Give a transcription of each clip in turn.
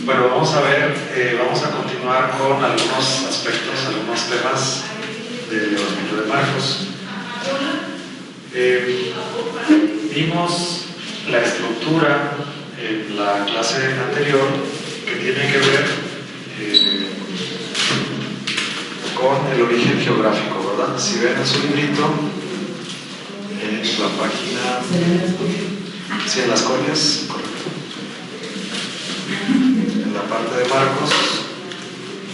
Bueno, vamos a continuar con algunos aspectos, algunos temas del Evangelio de Marcos. Vimos la estructura en la clase anterior que tiene que ver con el origen geográfico, ¿verdad? Si ven en su librito, en la página, sí, en las colias, correcto, en la parte de Marcos,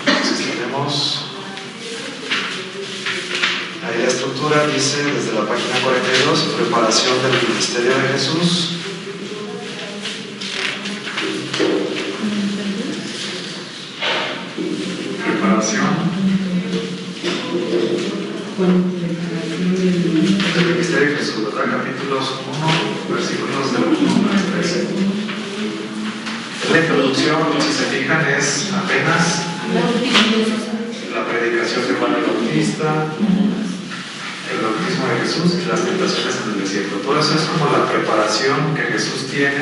entonces tenemos ahí la estructura, dice desde la página 42, preparación del ministerio de Jesús. Preparación del ministerio de Jesús, ¿verdad? Capítulos 1, versículos del 1 al 13. La introducción, si se fijan, es apenas la predicación de Juan el Bautista, el bautismo de Jesús y las tentaciones en el desierto. Todo eso es como la preparación que Jesús tiene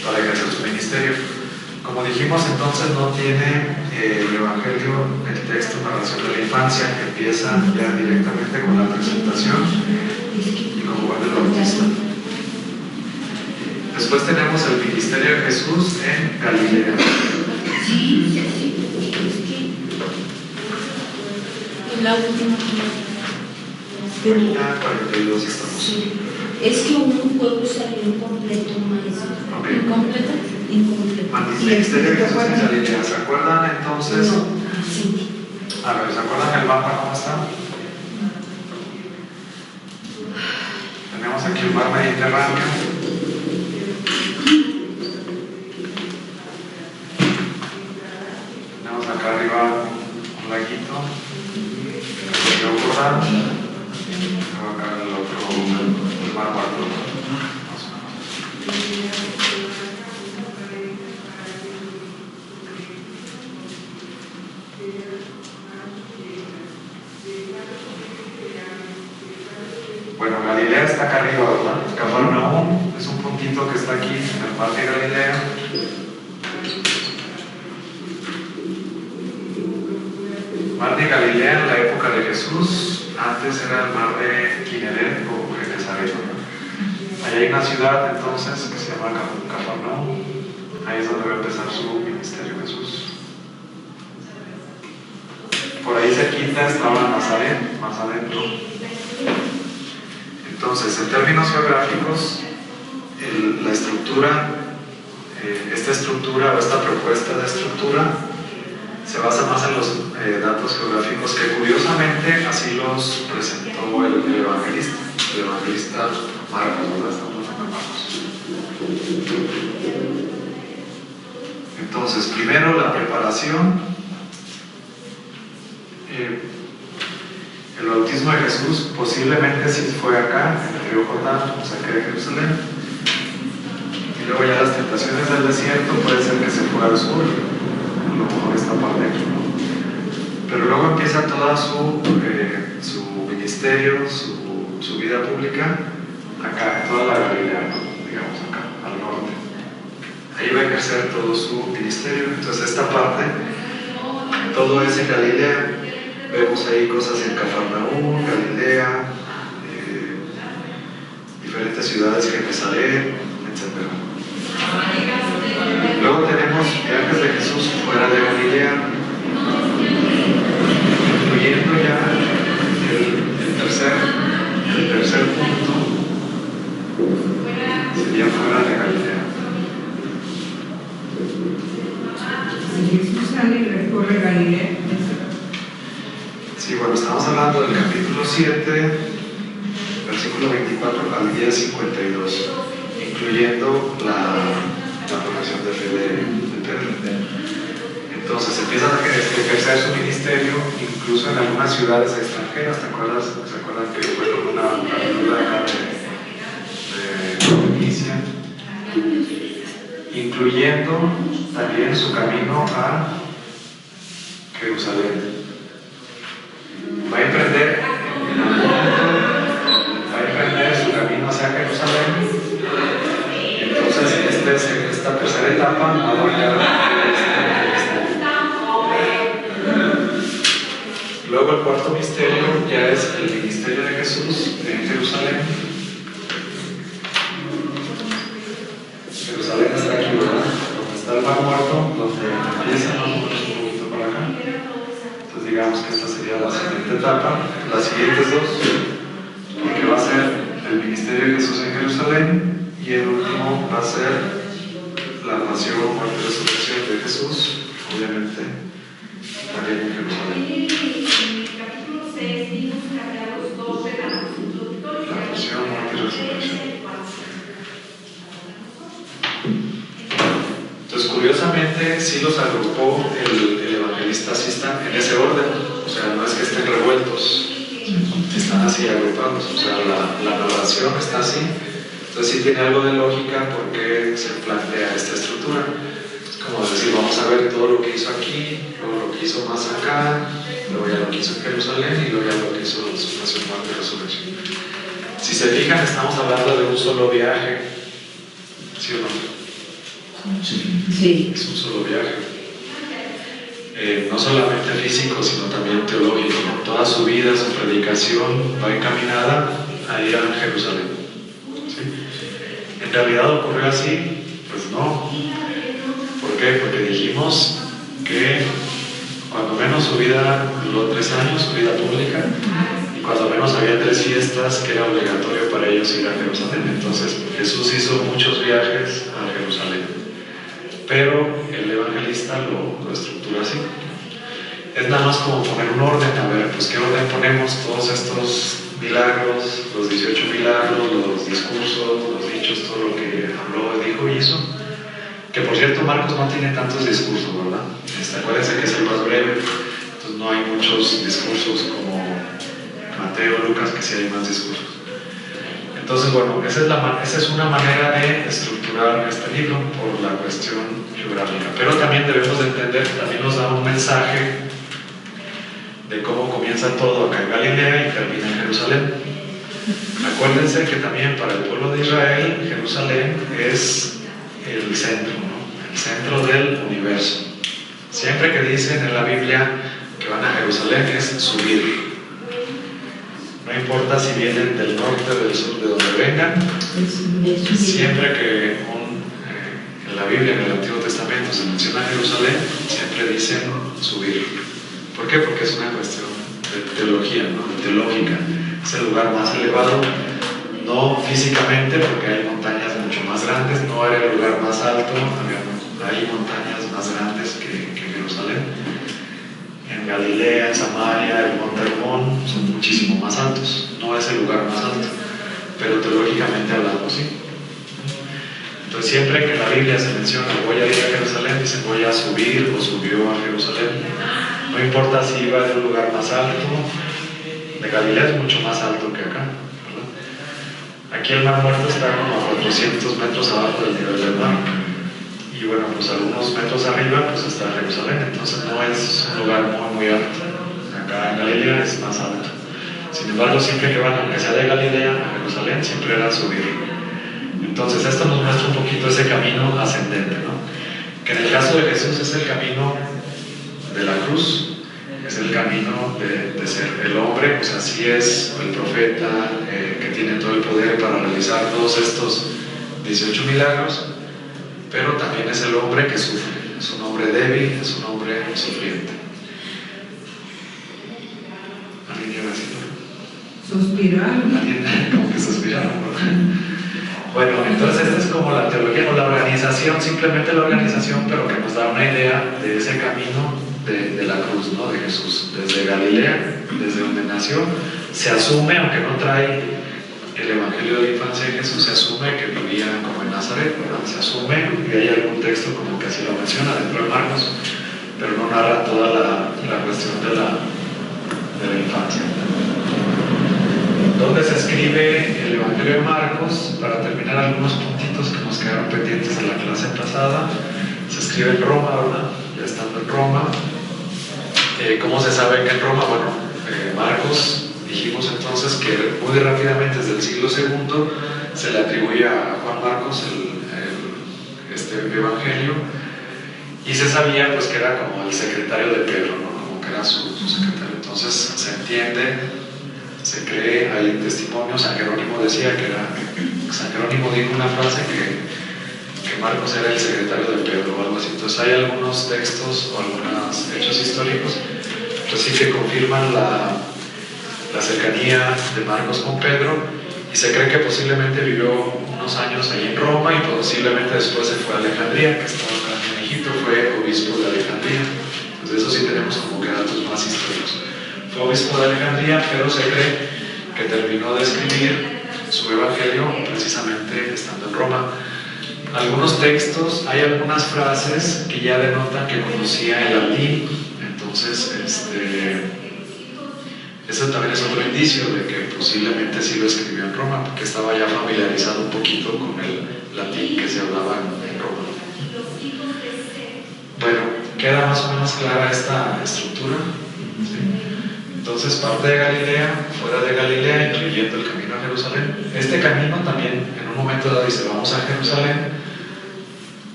para ejercer su ministerio. Como dijimos, entonces no tiene el Evangelio, el texto, narración de la infancia, que empieza ya directamente con la presentación y con Juan el Bautista. Después tenemos el ministerio de Jesús en Galilea. La última. Ya 42 estamos. Es que un pueblo salió incompleto, maestro. Okay. ¿Incompleto? Incompleto. El ministerio de Jesús en Galilea. ¿Se acuerdan entonces? No. Sí. A ver, ¿se acuerdan el mapa cómo está? Tenemos aquí el mar Mediterráneo. Tenemos acá arriba un laguito, el río Jordán, luego acá el otro, el mar Muerto. Bueno, Galilea está acá arriba, ¿verdad? Cafarnaúm es un puntito que está aquí en el mar de Galilea. Mar de Galilea en la época de Jesús, antes era el mar de Kineret o Genesaret. Ahí hay una ciudad entonces que se llama Cafarnaúm. Ahí es donde va a empezar su ministerio Jesús. Por ahí cerquita estaba Nazaret, más adentro. Entonces, en términos geográficos, la estructura, esta estructura o esta propuesta de estructura se basa más en los datos geográficos que curiosamente así los presentó el evangelista Marcos, ¿verdad? Estamos en Marcos. Entonces, primero la preparación. El bautismo de Jesús posiblemente sí fue acá, en el río Jordán, cerca de Jerusalén. Y luego ya las tentaciones del desierto puede ser que se fuera al sur, a lo mejor esta parte aquí, ¿no? Pero luego empieza toda su ministerio, su vida pública, acá, en toda la Galilea, ¿no? Digamos acá, al norte. Ahí va a ejercer todo su ministerio. Entonces esta parte, todo es en Galilea. Vemos ahí cosas en Cafarnaúm, Galilea, diferentes ciudades, Genesaret, etc. Luego tenemos viajes de Jesús fuera de Galilea, incluyendo ya el tercer punto, sería fuera de Galilea. Jesús sale y recorre Galilea. Sí, bueno, estamos hablando del capítulo 7, versículo 24 al día 52, incluyendo la profesión de fe de Pedro. Entonces empieza a ejercer su ministerio incluso en algunas ciudades extranjeras. ¿Se acuerdan que fue con una ayuda acá de Inicia? Incluyendo también su camino a Jerusalén. Va a emprender su camino hacia Jerusalén. Entonces esta tercera etapa va a abarcar luego el cuarto misterio ya es el ministerio de Jesús en Jerusalén. Jerusalén está aquí, ¿verdad? Donde está el Mar Muerto, donde empieza más o menos un poquito para acá. Entonces digamos que esta sería la siguiente etapa. Las siguientes dos, porque va a ser el ministerio de Jesús en Jerusalén y el último va a ser la pasión, muerte y resurrección de Jesús, obviamente también en Jerusalén. La pasión, muerte y resurrección. Entonces, curiosamente, sí los agrupó el evangelista, sí están en ese orden, o sea, no es que estén revueltos, están así agrupados, o sea, la narración está así. Entonces sí tiene algo de lógica porque se plantea esta estructura. Es como decir, vamos a ver todo lo que hizo aquí, luego lo que hizo más acá, luego ya lo que hizo en Jerusalén y luego ya lo que hizo en su pasión, muerte y resurrección. Si se fijan, estamos hablando de un solo viaje, ¿sí o no? Sí. Es un solo viaje. No solamente físico, sino también teológico. Toda su vida, su predicación va encaminada a ir a Jerusalén. ¿Sí? ¿En realidad ocurrió así? Pues no. ¿Por qué? Porque dijimos que cuando menos su vida duró 3 años, su vida pública, y cuando menos había 3 fiestas que era obligatorio para ellos ir a Jerusalén. Entonces Jesús hizo muchos viajes a Jerusalén. Pero el evangelista lo estructura así. Es nada más como poner un orden, a ver, pues qué orden ponemos todos estos milagros, los 18 milagros, los discursos, los dichos, todo lo que habló, dijo y hizo. Que por cierto, Marcos no tiene tantos discursos, ¿verdad? Acuérdense que es el más breve, entonces no hay muchos discursos como Mateo, Lucas, que sí hay más discursos. Entonces, bueno, esa es una manera de estructurar este libro por la cuestión geográfica. Pero también debemos de entender, también nos da un mensaje de cómo comienza todo acá en Galilea y termina en Jerusalén. Acuérdense que también para el pueblo de Israel, Jerusalén es el centro, ¿no? El centro del universo. Siempre que dicen en la Biblia que van a Jerusalén es subir. No importa si vienen del norte, del sur, de donde vengan, siempre que en la Biblia, en el Antiguo Testamento, se menciona Jerusalén, siempre dicen subir. ¿Por qué? Porque es una cuestión de teología, ¿no? De teológica. Es el lugar más elevado, no físicamente, porque hay montañas mucho más grandes, no era el lugar más alto, hay montañas más grandes que Jerusalén. En Galilea, en Samaria, el Monte Hermón son muchísimo más altos, no es el lugar más alto, pero teológicamente hablando sí. Entonces siempre que en la Biblia se menciona voy a ir a Jerusalén, dicen voy a subir o subió a Jerusalén. No importa si iba de un lugar más alto, de Galilea es mucho más alto que acá, ¿verdad? Aquí el Mar Muerto está como a 400 metros abajo del nivel del mar. Y bueno, pues algunos metros arriba pues está Jerusalén, entonces no es un lugar muy alto. Acá en Galilea es más alto. Sin embargo, siempre que van, aunque sea de Galilea a Jerusalén, siempre era subir. Entonces esto nos muestra un poquito ese camino ascendente, ¿no? Que en el caso de Jesús es el camino de la cruz, es el camino de ser el hombre, pues así es el profeta que tiene todo el poder para realizar todos estos 18 milagros. Pero también es el hombre que sufre, es un hombre débil, es un hombre sufriente. ¿Alguien iba a decirlo? Suspiraron. ¿Alguien como que suspiraron? Bueno, entonces esta es como la teología o la organización, simplemente la organización, pero que nos da una idea de ese camino de la cruz, ¿no? De Jesús, desde Galilea, desde donde nació, se asume, aunque no trae el Evangelio de la infancia de Jesús, se asume que vivía como en Nazaret, ¿verdad? Se asume, y hay algún texto como que así lo menciona dentro de Marcos, pero no narra toda la cuestión de la infancia. ¿Dónde se escribe el Evangelio de Marcos? Para terminar algunos puntitos que nos quedaron pendientes de la clase pasada, se escribe en Roma, ¿verdad? Ya estando en Roma. ¿Cómo se sabe que en Roma? Bueno, Marcos, dijimos entonces que muy rápidamente desde el siglo II se le atribuye a Juan Marcos este evangelio, y se sabía pues que era como el secretario de Pedro, ¿no? Como que era su secretario. Entonces se entiende, se cree, hay testimonios. San Jerónimo decía San Jerónimo dijo una frase que Marcos era el secretario de Pedro o algo así. Entonces hay algunos textos o algunos hechos históricos pues sí que confirman la cercanía de Marcos con Pedro, y se cree que posiblemente vivió unos años ahí en Roma y posiblemente después se fue a Alejandría, que estaba en Egipto, fue obispo de Alejandría. Entonces eso sí tenemos como que datos más históricos. Fue obispo de Alejandría, pero se cree que terminó de escribir su evangelio precisamente estando en Roma. Algunos textos, hay algunas frases que ya denotan que conocía el latín, entonces eso también es otro indicio de que posiblemente sí lo escribió en Roma, porque estaba ya familiarizado un poquito con el latín que se hablaba en Roma. Bueno, queda más o menos clara esta estructura. ¿Sí? Entonces parte de Galilea, fuera de Galilea, incluyendo el camino a Jerusalén. Este camino también en un momento dado dice vamos a Jerusalén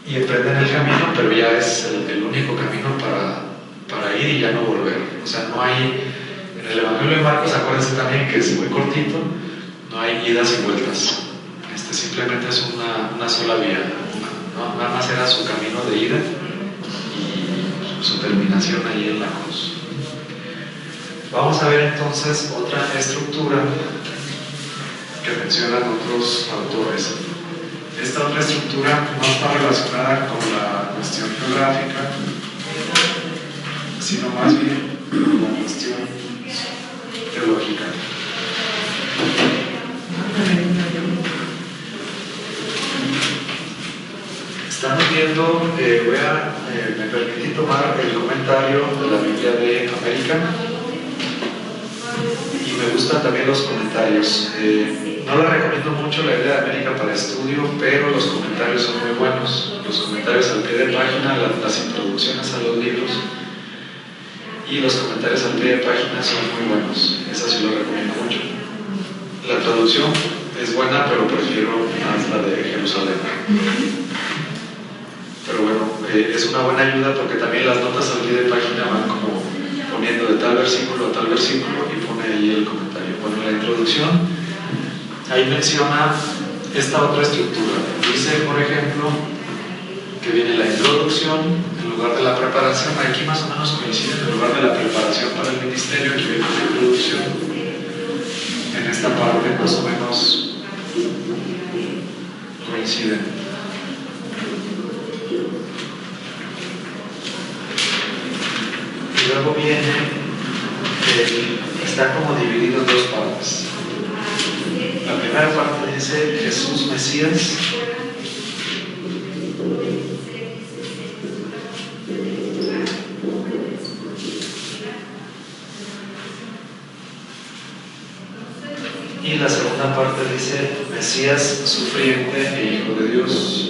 y emprenden el camino, pero ya es el único camino para ir y ya no volver. O sea, no hay, en el Evangelio de Marcos, acuérdense también que es muy cortito, no hay idas y vueltas. Simplemente es una sola vía. Nada más era su camino de ida y su terminación ahí en la cruz. Vamos a ver entonces otra estructura que mencionan otros autores. Esta otra estructura no está relacionada con la cuestión geográfica, sino más bien con la cuestión teológica. Estamos viendo, me permití tomar el comentario de la Biblia de América y me gustan también los comentarios. No la recomiendo mucho la Biblia de América para estudio, pero los comentarios son muy buenos. Los comentarios al pie de página, las introducciones a los libros y los comentarios al pie de página son muy buenos. Eso sí lo recomiendo mucho. La traducción es buena, pero prefiero más la de Jerusalén. Pero bueno, es una buena ayuda porque también las notas al pie de página van como poniendo de tal versículo a tal versículo y pone ahí el comentario. Bueno, la introducción, ahí menciona esta otra estructura. Dice, por ejemplo, que viene la introducción en lugar de la preparación. Aquí más o menos coincide, en lugar de la preparación para el ministerio, aquí viene la introducción. En esta parte más o menos coinciden. Y luego viene, está como dividido en dos partes. La primera parte dice Jesús Mesías. Y la segunda parte dice Mesías sufriente e Hijo de Dios.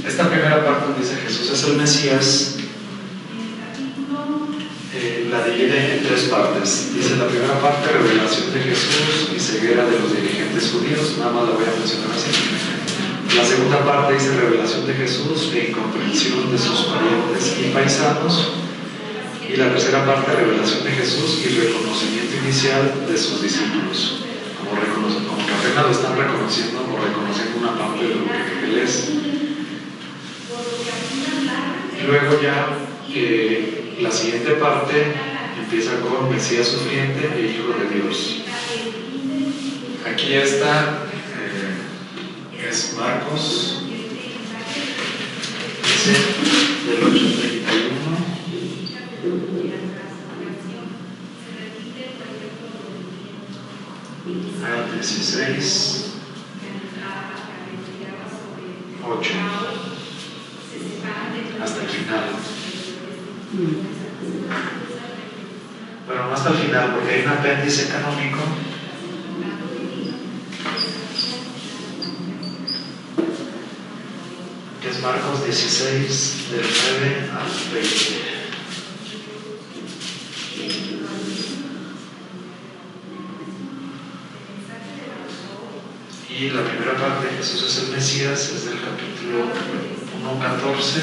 Esta primera parte donde dice Jesús es el Mesías, la divide en tres partes. Dice la primera parte, revelación de Jesús y ceguera de los dirigentes judíos, nada más la voy a mencionar así. La segunda parte dice revelación de Jesús e incomprensión de sus parientes y paisanos. Y la tercera parte, revelación de Jesús y reconocimiento inicial de sus discípulos. Como que apenas lo están reconociendo o reconociendo una parte de lo que Él es. Y luego ya la siguiente parte empieza con Mesías sufriente e Hijo de Dios. Aquí está, es Marcos, dice del 8:31 al 16, 8, hasta el final. Bueno, no hasta el final, porque hay un apéndice canónico que es Marcos 16, del 9 al 20. Y la primera parte, Jesús es el Mesías, es del capítulo 1:14.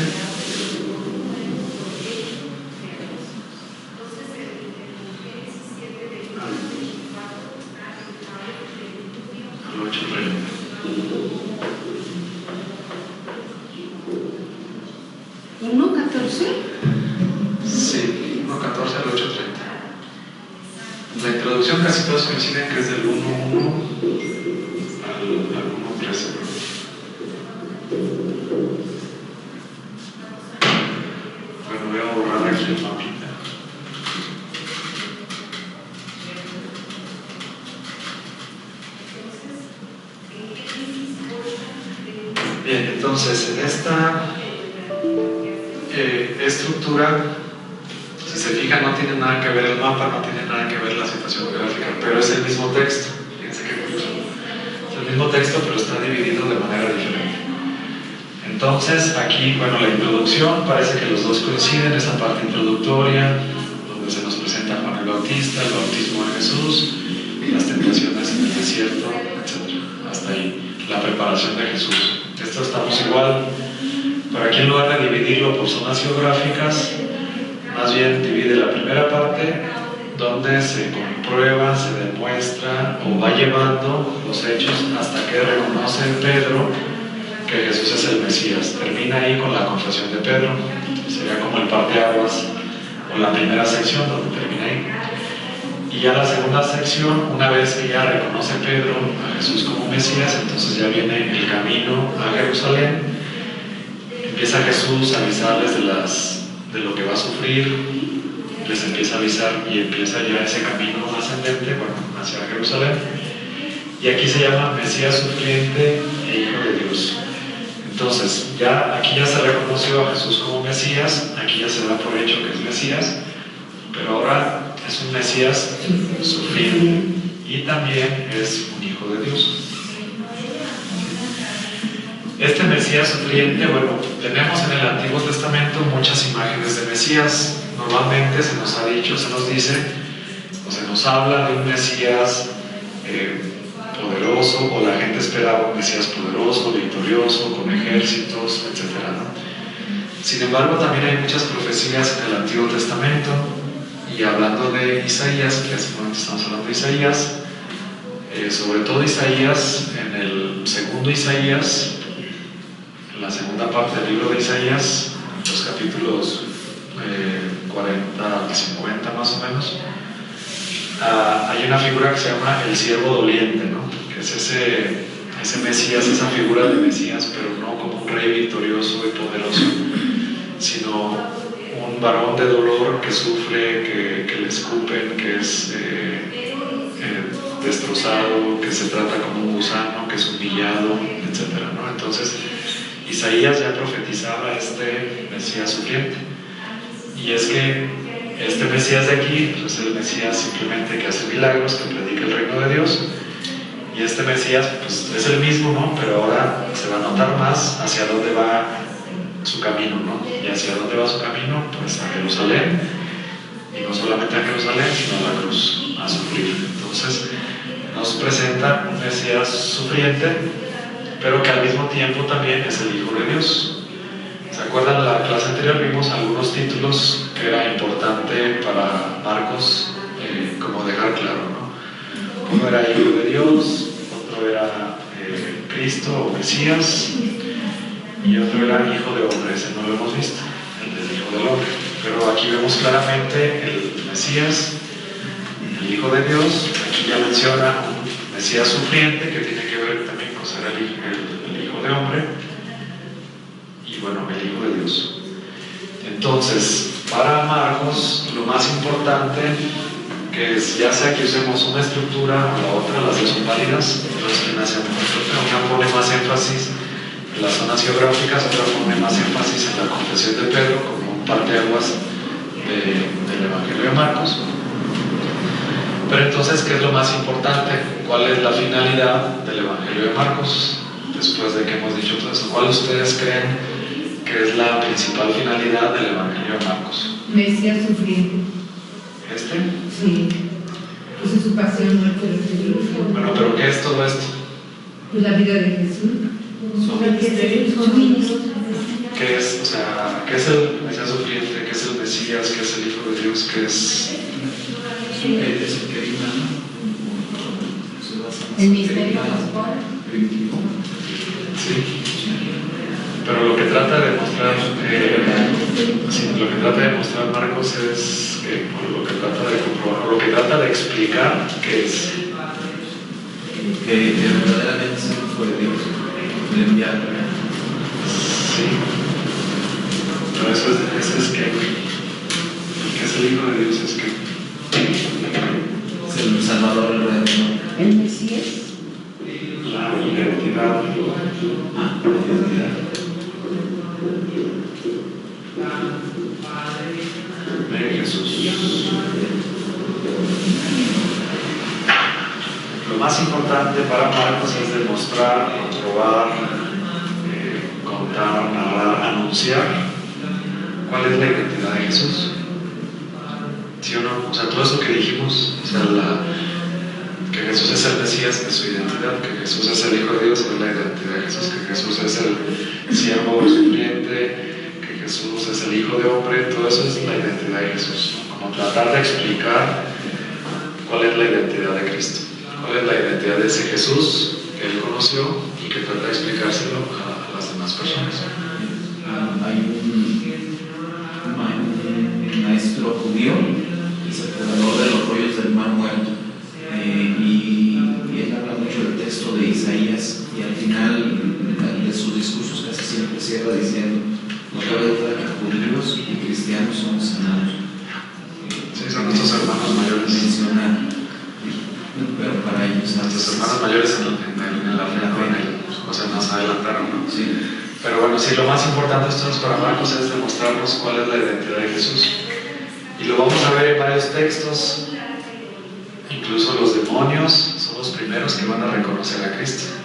Al 8:30. ¿1:14? Sí, 1:14 al 8:30. La introducción casi todos coinciden que es del 1:1 al 1:13. Bueno, voy a borrar aquí el mapita. Bien, entonces en esta estructura, si se fijan, no tiene nada que ver el mapa, no tiene nada que ver la situación geográfica, pero es el mismo texto. Fíjense qué curioso. Es el mismo texto, pero está dividido de manera diferente. Entonces, aquí, bueno, la introducción, parece que los dos coinciden, esa parte introductoria, donde se nos presenta Juan el Bautista, el bautismo de Jesús, las tentaciones en el desierto, etc. Hasta ahí, la preparación de Jesús. Esto estamos igual, pero aquí en lugar de dividirlo por zonas geográficas, más bien divide la primera parte, donde se comprueba, se demuestra o va llevando los hechos hasta que reconoce Pedro que Jesús es el Mesías. Termina ahí con la confesión de Pedro, sería como el parteaguas o la primera sección donde termina ahí. Y ya la segunda sección, una vez que ya reconoce Pedro a Jesús como Mesías, entonces ya viene el camino a Jerusalén. Empieza Jesús a avisarles de lo que va a sufrir, les empieza a avisar y empieza ya ese camino ascendente, bueno, hacia Jerusalén. Y aquí se llama Mesías sufriente e Hijo de Dios. Entonces, aquí ya se reconoció a Jesús como Mesías, aquí ya se da por hecho que es Mesías, pero ahora es un Mesías sufriente y también es un Hijo de Dios. Este Mesías sufriente, bueno, tenemos en el Antiguo Testamento muchas imágenes de Mesías. Normalmente se nos ha dicho, se nos dice, o se nos habla de un Mesías poderoso, o la gente esperaba un Mesías poderoso, victorioso, con ejércitos, etc., ¿no? Sin embargo, también hay muchas profecías en el Antiguo Testamento, y hablando de Isaías, que hace un momento estamos hablando de Isaías, sobre todo Isaías, en el segundo Isaías, en la segunda parte del libro de Isaías, los capítulos 40 al 50 más o menos, hay una figura que se llama el siervo doliente, ¿no? Que es ese Mesías, esa figura de Mesías, pero no como un rey victorioso y poderoso, sino un varón de dolor que sufre, que le escupen, que es destrozado, que se trata como un gusano, que es humillado, etc., ¿no? Entonces, Isaías ya profetizaba este Mesías sufriente. Y es que este Mesías de aquí pues es el Mesías simplemente que hace milagros, que predica el reino de Dios. Y este Mesías pues es el mismo, ¿no? Pero ahora se va a notar más hacia dónde va su camino, ¿no? Y hacia dónde va su camino, pues a Jerusalén. Y no solamente a Jerusalén, sino a la cruz, a sufrir. Entonces nos presenta un Mesías sufriente, pero que al mismo tiempo también es el Hijo de Dios. ¿Se acuerdan? En la clase anterior vimos algunos títulos que era importante para Marcos como dejar claro, ¿no? Uno era Hijo de Dios, otro era Cristo o Mesías, y otro era Hijo de Hombre. Ese no lo hemos visto, el del Hijo del Hombre. Pero aquí vemos claramente el Mesías, el Hijo de Dios. Aquí ya menciona un Mesías sufriente que tiene que ver también con ser el Hijo de Hombre. Y bueno, el Hijo de Dios. Entonces, para Marcos, lo más importante, que es, ya sea que usemos una estructura o la otra, las dos son válidas, una pone más énfasis en las zonas geográficas, otra pone más énfasis en la confesión de Pedro, como un parteaguas del Evangelio de Marcos. Pero entonces, ¿qué es lo más importante? ¿Cuál es la finalidad del Evangelio de Marcos? Después de que hemos dicho todo eso, ¿cuál ustedes creen que es la principal finalidad del Evangelio de Marcos? Mesías sufriente. ¿Este? Sí. Esa es su pasión, muerte y resurrección. Bueno, pero ¿qué es todo esto? Pues la vida de Jesús. Su ministerio. ¿Qué es? O sea, ¿qué es el Mesías sufriente? ¿Qué es el Mesías? ¿Qué es el Hijo de Dios? ¿Qué es? El misterio pascual. Sí. Pero lo que trata de mostrar, Marcos es que, lo que trata de comprobar, lo que trata de explicar, ¿qué es? Que verdaderamente es el Hijo de Dios, el enviado. Sí. Pero eso es que es el Hijo de Dios, es que Es el Salvador, el Redentor. El Mesías. la identidad. La identidad. De Jesús. Lo más importante para Marcos es demostrar, comprobar, contar, narrar, anunciar cuál es la identidad de Jesús. ¿Sí o no? O sea, todo eso que dijimos, o sea, que Jesús es el Mesías, es su identidad, que Jesús es el Hijo de Dios, es la identidad de Jesús, que Jesús es el siervo sufriente, que Jesús es el Hijo de hombre, todo eso es la identidad de Jesús, ¿no? Como tratar de explicar cuál es la identidad de Cristo, cuál es la identidad de ese Jesús que él conoció y que trata de explicárselo a las demás personas. Hay un maestro judío que es el fundador de los rollos del Mar Muerto, y él habla mucho del texto de Isaías, y al final de sus discursos casi siempre cierra diciendo: no cabe duda que judíos y cristianos somos sanados. Sí, son nuestros hermanos mayores. Menciona, pero para ellos Nuestros hermanos mayores en la fe, o sea, nos adelantaron, ¿no? sí. Pero bueno, sí, lo más importante entonces para Marcos es demostrarnos cuál es la identidad de Jesús. Y lo vamos a ver en varios textos. Incluso los demonios son los primeros que van a reconocer a Cristo.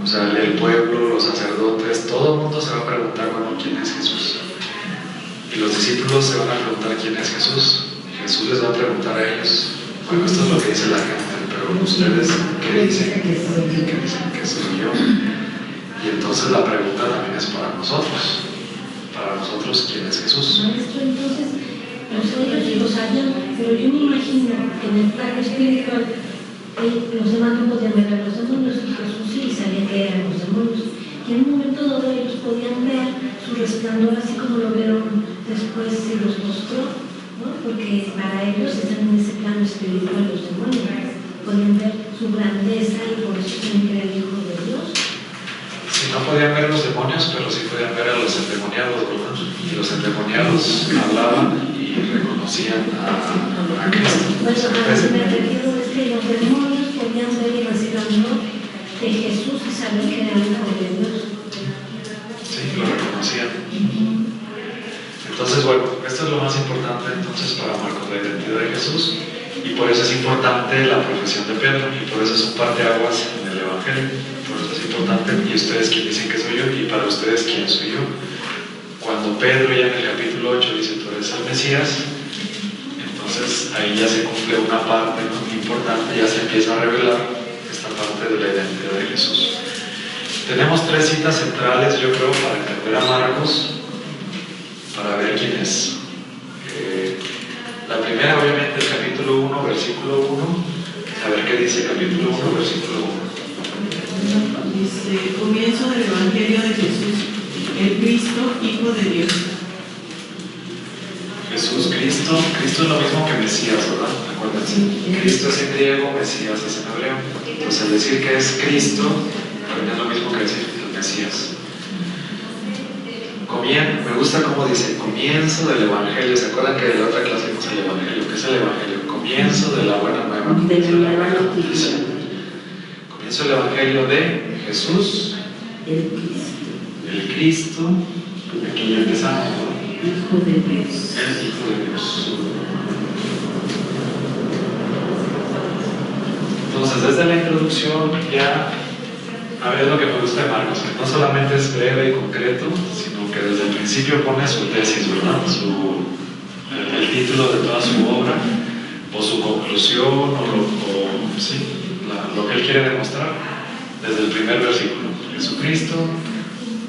O sea, el pueblo, los sacerdotes, todo el mundo se va a preguntar, bueno, ¿quién es Jesús? Y los discípulos se van a preguntar quién es Jesús. Jesús les va a preguntar a ellos, bueno, esto es lo que dice la gente, pero ustedes, ¿qué dicen? ¿Qué dicen que soy yo? Y entonces la pregunta también es para nosotros, ¿quién es Jesús? Maestro, entonces, ellos lo sabían, pero yo me imagino que en el plano espiritual los demás no podían ver a los demonios, y Jesús sí sabía que eran los demonios. Y en un momento dado ellos podían ver su resplandor así como lo vieron después se los mostró, ¿no? Porque para ellos están en ese plano espiritual los demonios. Podían ver su grandeza y por eso creen que era el Hijo de Dios. Si no podían ver los demonios, pero sí podían ver a los endemoniados, ¿verdad? Y los endemoniados hablaban y reconocían a Cristo. Bueno, a lo que me refiero es que los demonios podían ver el resplandor de Jesús y saber que era el Hijo de Dios. Sí, lo reconocían. Entonces, bueno, esto es lo más importante entonces para Marcos, la identidad de Jesús, y por eso es importante la profesión de Pedro, y por eso es un parteaguas en el Evangelio. Por eso es importante, y ustedes quién dicen que soy yo, y para ustedes quién soy yo. Cuando Pedro ya en el capítulo 8 dice tú eres el Mesías, entonces ahí ya se cumple una parte, ¿no?, importante, ya se empieza a revelar esta parte de la identidad de Jesús. Tenemos tres citas centrales, yo creo, para entender a Marcos, para ver quién es. La primera, obviamente, el capítulo 1, versículo 1. A ver qué dice el capítulo 1, versículo 1. Dice: comienzo del Evangelio de Jesús, el Cristo, Hijo de Dios. Jesús, Cristo es lo mismo que Mesías, ¿verdad? Acuérdense. Cristo es en griego, Mesías es en hebreo. Entonces, al decir que es Cristo, también es lo mismo que decir el Mesías. Me gusta cómo dice, comienzo del Evangelio. ¿Se acuerdan que de la otra clase vimos el Evangelio? ¿Qué es el Evangelio? Comienzo de la buena nueva. De la nueva noticia. Comienzo el Evangelio de Jesús, el Cristo, aquí ya empezamos, ¿no? Hijo de Dios. El Hijo de Dios. Entonces, desde la introducción ya, a ver, es lo que me gusta de Marcos, que no solamente es breve y concreto, sino que desde el principio pone su tesis, ¿verdad? El título de toda su obra, o su conclusión, o lo que él quiere demostrar. desde el primer versículo. Jesucristo,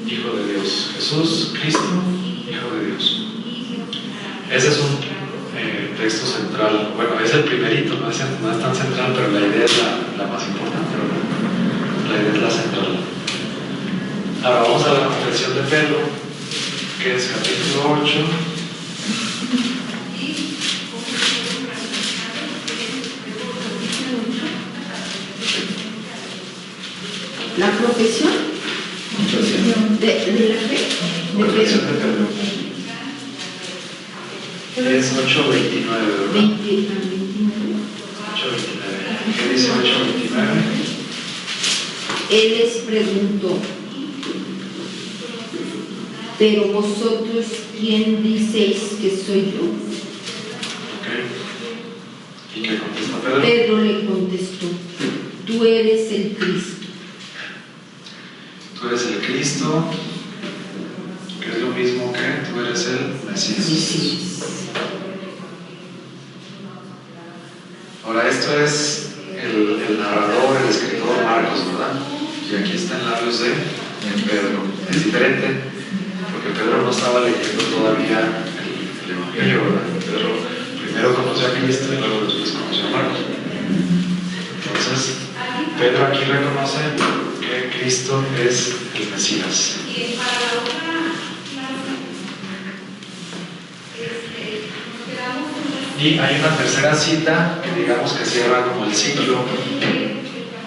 Hijo de Dios. Jesús, Cristo, Hijo de Dios. Ese es un texto central. Bueno, es el primerito, no es tan central, pero la idea es la más importante, ¿verdad? La idea es la central. Ahora vamos a la confesión de Pedro, que es capítulo 8. La profesión de la fe de Confesión Pedro. de Pedro. Es 8:29, ¿verdad? 29. 8:29. ¿Qué dice 8:29? Él les preguntó, pero vosotros, ¿quién diceis que soy yo? Ok. ¿Y qué contesta Pedro? Pedro le contestó, tú eres el Cristo. Tú eres el Cristo, que es lo mismo que tú eres el Mesías. Ahora, esto es el narrador, el escritor Marcos, ¿verdad? Y aquí está en labios de Pedro. Es diferente, porque Pedro no estaba leyendo todavía el Evangelio, ¿verdad? Pedro primero conoció a Cristo y luego después conoció a Marcos. Entonces, Pedro aquí reconoce que Cristo es el Mesías. Y hay una tercera cita que digamos que cierra como el ciclo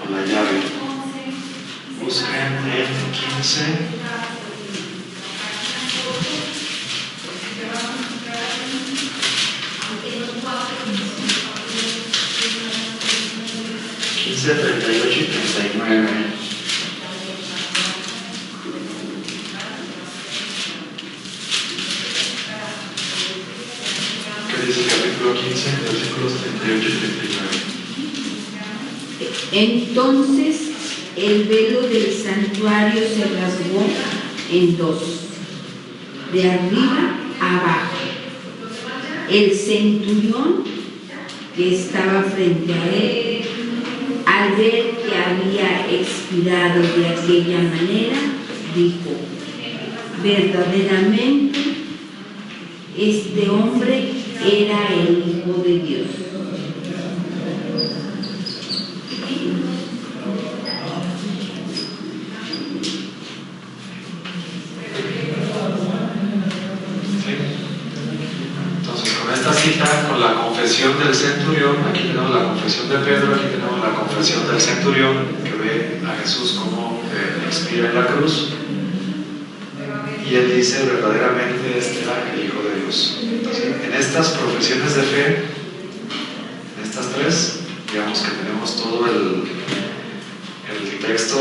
con la llave. Busquen en 15. ...15, 38 y 39. ¿Qué dice el capítulo 15, versículos 38 y 39? Entonces el velo del santuario se rasgó en dos, de arriba a abajo. El centurión que estaba frente a él, al ver que había expirado de aquella manera, dijo, verdaderamente este hombre era el Hijo de Dios. Entonces, con esta cita, con la confesión del centurión, aquí tenemos la confesión de Pedro, aquí tenemos la confesión del centurión que ve a Jesús como expira en la cruz, y él dice verdaderamente este era el Hijo de Dios. Entonces, en estas profesiones de fe, en estas tres, digamos que tenemos todo el texto,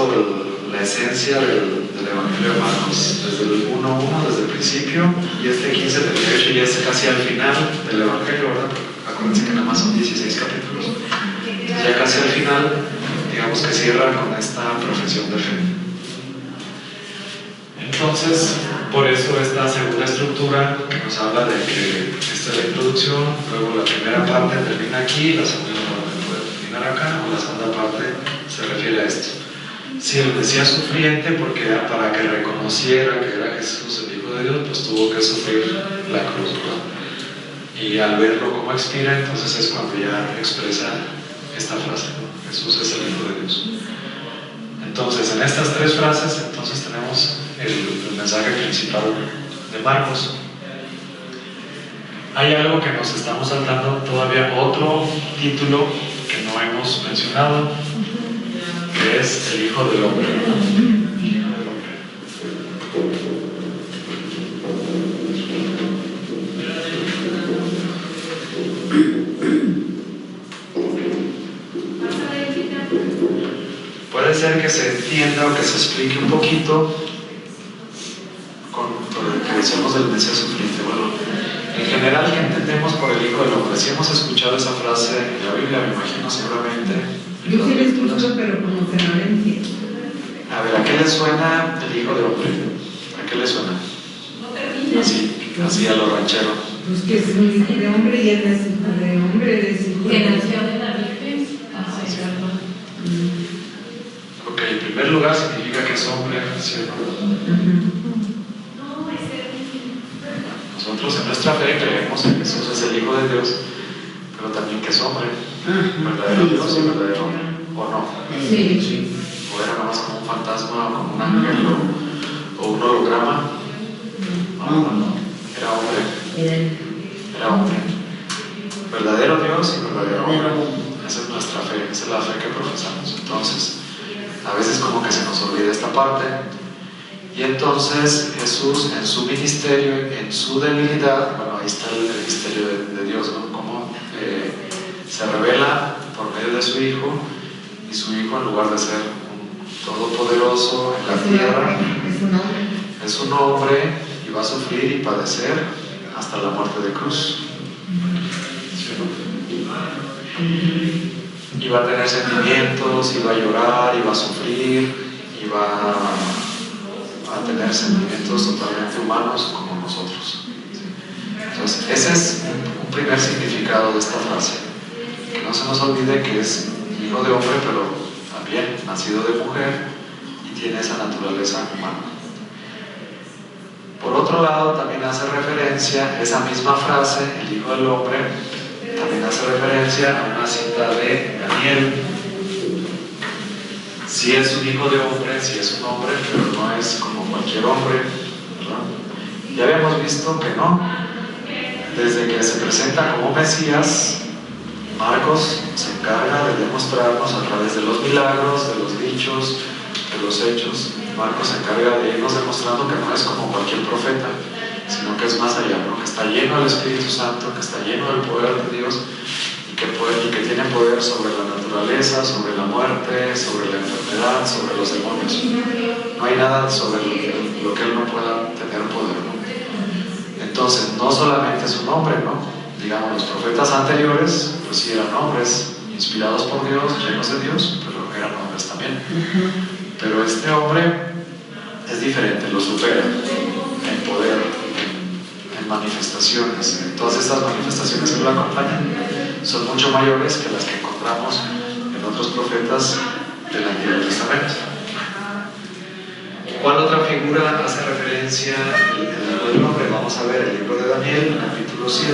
la esencia del Evangelio de Marcos, desde el 1:1, desde el principio, y este 15:38 ya es casi al final del Evangelio, ¿verdad? Acuérdense que nada más son 16 capítulos. Entonces, ya casi al final, digamos que cierra con esta profesión de fe. Entonces, por eso esta segunda estructura que nos habla de que esta es la introducción, luego la primera parte termina aquí, la segunda parte puede terminar acá, o la segunda parte se refiere a esto. Si el Mesías sufriente, porque era para que reconociera que era Jesús el Hijo de Dios, pues tuvo que sufrir la cruz, ¿verdad? Y al verlo como expira, entonces es cuando ya expresa esta frase, ¿no? Jesús es el Hijo de Dios. Entonces, en estas tres frases, entonces tenemos el mensaje principal de Marcos. Hay algo que nos estamos saltando todavía, otro título que no hemos mencionado, que es el Hijo del Hombre, ¿no? El Hijo del Hombre. Puede ser que se entienda o que se explique un poquito con lo que decimos del Mesías sufriente. Bueno, en general, ¿qué entendemos por el Hijo del Hombre? Si hemos escuchado esa frase en la Biblia, me imagino seguramente. Yo sí le escucho, pero como que no le entiendo. A ver, ¿a qué le suena el Hijo del Hombre? ¿A qué le suena? Así a lo ranchero. Pues que es un hijo de hombre y él es hijo de hombre, él es hijo Que de nació de la Virgen. Ok, primer lugar significa que es hombre, ¿sí o no? Nosotros en nuestra fe creemos que Jesús es el Hijo de Dios, pero también que es hombre, verdadero Dios y verdadero hombre, ¿o no? Sí. ¿O era nomás como un fantasma, o como un ángel, o un holograma? No, era hombre. Era hombre. Verdadero Dios y verdadero hombre. Esa es nuestra fe, esa es la fe que profesamos. Entonces, a veces como que se nos olvida esta parte. Y entonces Jesús en su ministerio, en su debilidad, bueno, ahí está el ministerio de Dios, ¿no? Cómo se revela por medio de su Hijo, y su Hijo, en lugar de ser un todopoderoso en la tierra, es un hombre y va a sufrir y padecer hasta la muerte de cruz. ¿Sí, no? Y va a tener sentimientos, y va a llorar, y va a sufrir, y va a tener sentimientos totalmente humanos como nosotros. Entonces, ese es un primer significado de esta frase. Que no se nos olvide que es hijo de hombre, pero también nacido de mujer y tiene esa naturaleza humana. Por otro lado, también hace referencia, esa misma frase, el Hijo del Hombre, también hace referencia a una cita de Daniel. Sí es un hijo de hombre, sí es un hombre, pero no es como cualquier hombre, ¿verdad? Ya habíamos visto que no. Desde que se presenta como Mesías, Marcos se encarga de demostrarnos a través de los milagros, de los dichos, de los hechos. Marcos se encarga de irnos demostrando que no es como cualquier profeta, sino que es más allá, ¿no? Que está lleno del Espíritu Santo, que está lleno del poder de Dios, y que tiene poder sobre la naturaleza, sobre la muerte, sobre la enfermedad, sobre los demonios. No hay nada sobre lo que Él no pueda tener poder, ¿no? Entonces, no solamente es un hombre, ¿no? Digamos, los profetas anteriores, pues sí eran hombres, inspirados por Dios, llenos de Dios, pero eran hombres también. Pero este hombre es diferente, lo supera en poder, en manifestaciones. Todas estas manifestaciones que lo acompañan son mucho mayores que las que encontramos en otros profetas del Antiguo Testamento. ¿Cuál otra figura hace referencia el libro del hombre? Vamos a ver el libro de Daniel, capítulo 7.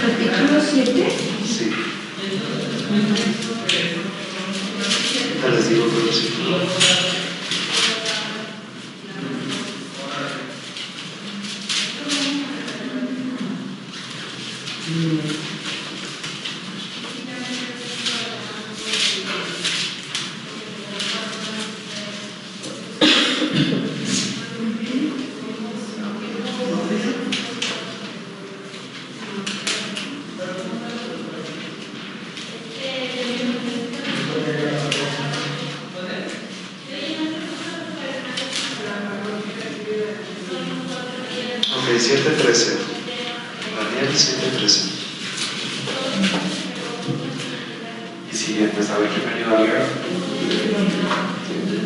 Capítulo 7. Sí. Ya les digo que lo siento. Ok, 7:13. Daniel 7:13. Y siguientes, a ver quién me ayuda a leer.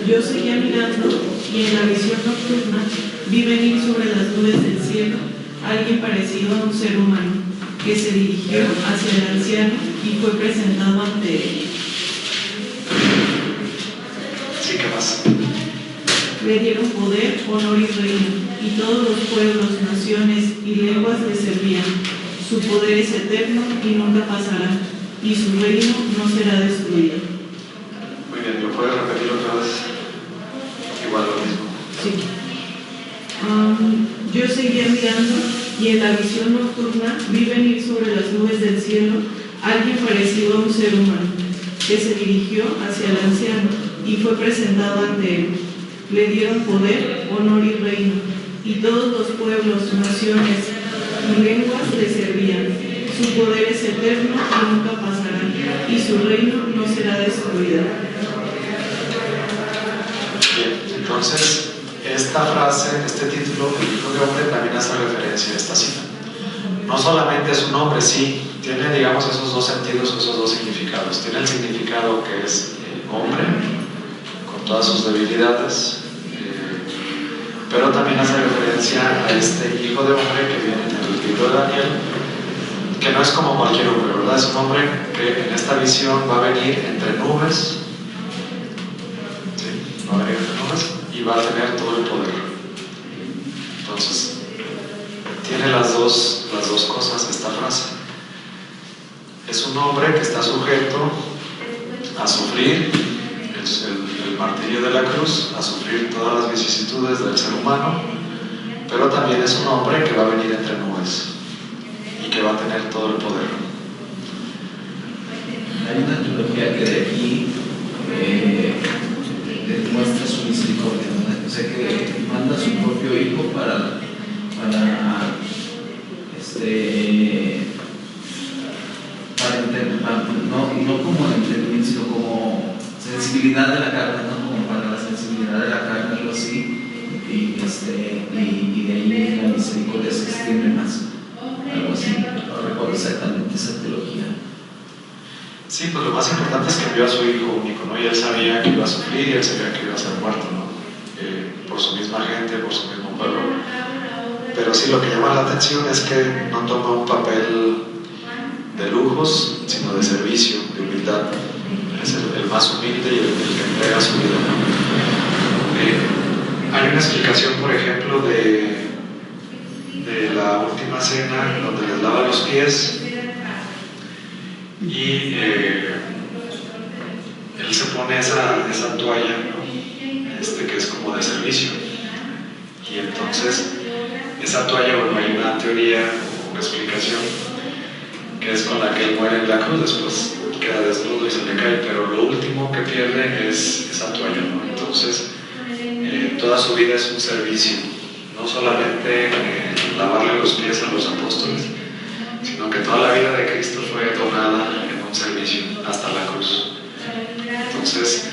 Yo seguía mirando y en la visión nocturna vi venir sobre las nubes del cielo alguien parecido a un ser humano que se dirigió hacia el anciano y fue presentado ante él. Sí, ¿qué más? Le dieron poder, honor y reino, y todos los pueblos, naciones y lenguas le servían. Su poder es eterno y nunca pasará, y su reino no será destruido. Muy bien, ¿lo puedes repetir otra vez? Igual lo mismo. Sí. Yo seguía mirando y en la visión nocturna vi venir sobre las nubes del cielo alguien parecido a un ser humano que se dirigió hacia el anciano y fue presentado ante él. Le dieron poder, honor y reino, y todos los pueblos, naciones y lenguas le servían. Su poder es eterno y nunca pasará, y su reino no será destruido. Bien, entonces esta frase, este título, el Hijo de Hombre, también hace referencia a esta cita. No solamente es un hombre, sí, tiene, digamos, esos dos sentidos, esos dos significados. Tiene el significado que es hombre, con todas sus debilidades, pero también hace referencia a este hijo de hombre que viene en el libro de Daniel, que no es como cualquier hombre, ¿verdad? Es un hombre que en esta visión va a venir entre nubes, ¿sí? Va a venir entre nubes y va a tener todo el poder. Entonces, tiene las dos cosas esta frase. Es un hombre que está sujeto a sufrir el martirio de la cruz, a sufrir todas las vicisitudes del ser humano, pero también es un hombre que va a venir entre nubes y que va a tener todo el poder. Hay una teología que de aquí demuestra su misericordia, ¿no? O sea, que manda a su propio hijo para no como entendimiento, sino como sensibilidad de la carne, ¿no? Como para la sensibilidad de la carne, algo así, y de ahí la misericordia se extiende más, algo así. No recuerdo exactamente esa teología. Sí, pues lo más importante es que envió a su hijo único, ¿no? Y él sabía que iba a sufrir y él sabía que iba a ser muerto, ¿no? Por su misma gente, por su mismo pueblo. Pero sí, lo que llama la atención es que no toma un papel de lujos, sino de servicio, de humildad. Es el más humilde y el que entrega su vida, ¿no? Hay una explicación, por ejemplo, de la última cena, donde les lava los pies y él se pone esa toalla, ¿no? Que es como de servicio. Y entonces, esa toalla, bueno, hay una teoría, una explicación, que es con la que él muere en la cruz, después queda desnudo y se le cae, pero lo último que pierde es esa toalla, ¿no? Entonces, toda su vida es un servicio, no solamente lavarle los pies a los apóstoles, sino que toda la vida de Cristo fue donada en un servicio hasta la cruz. Entonces,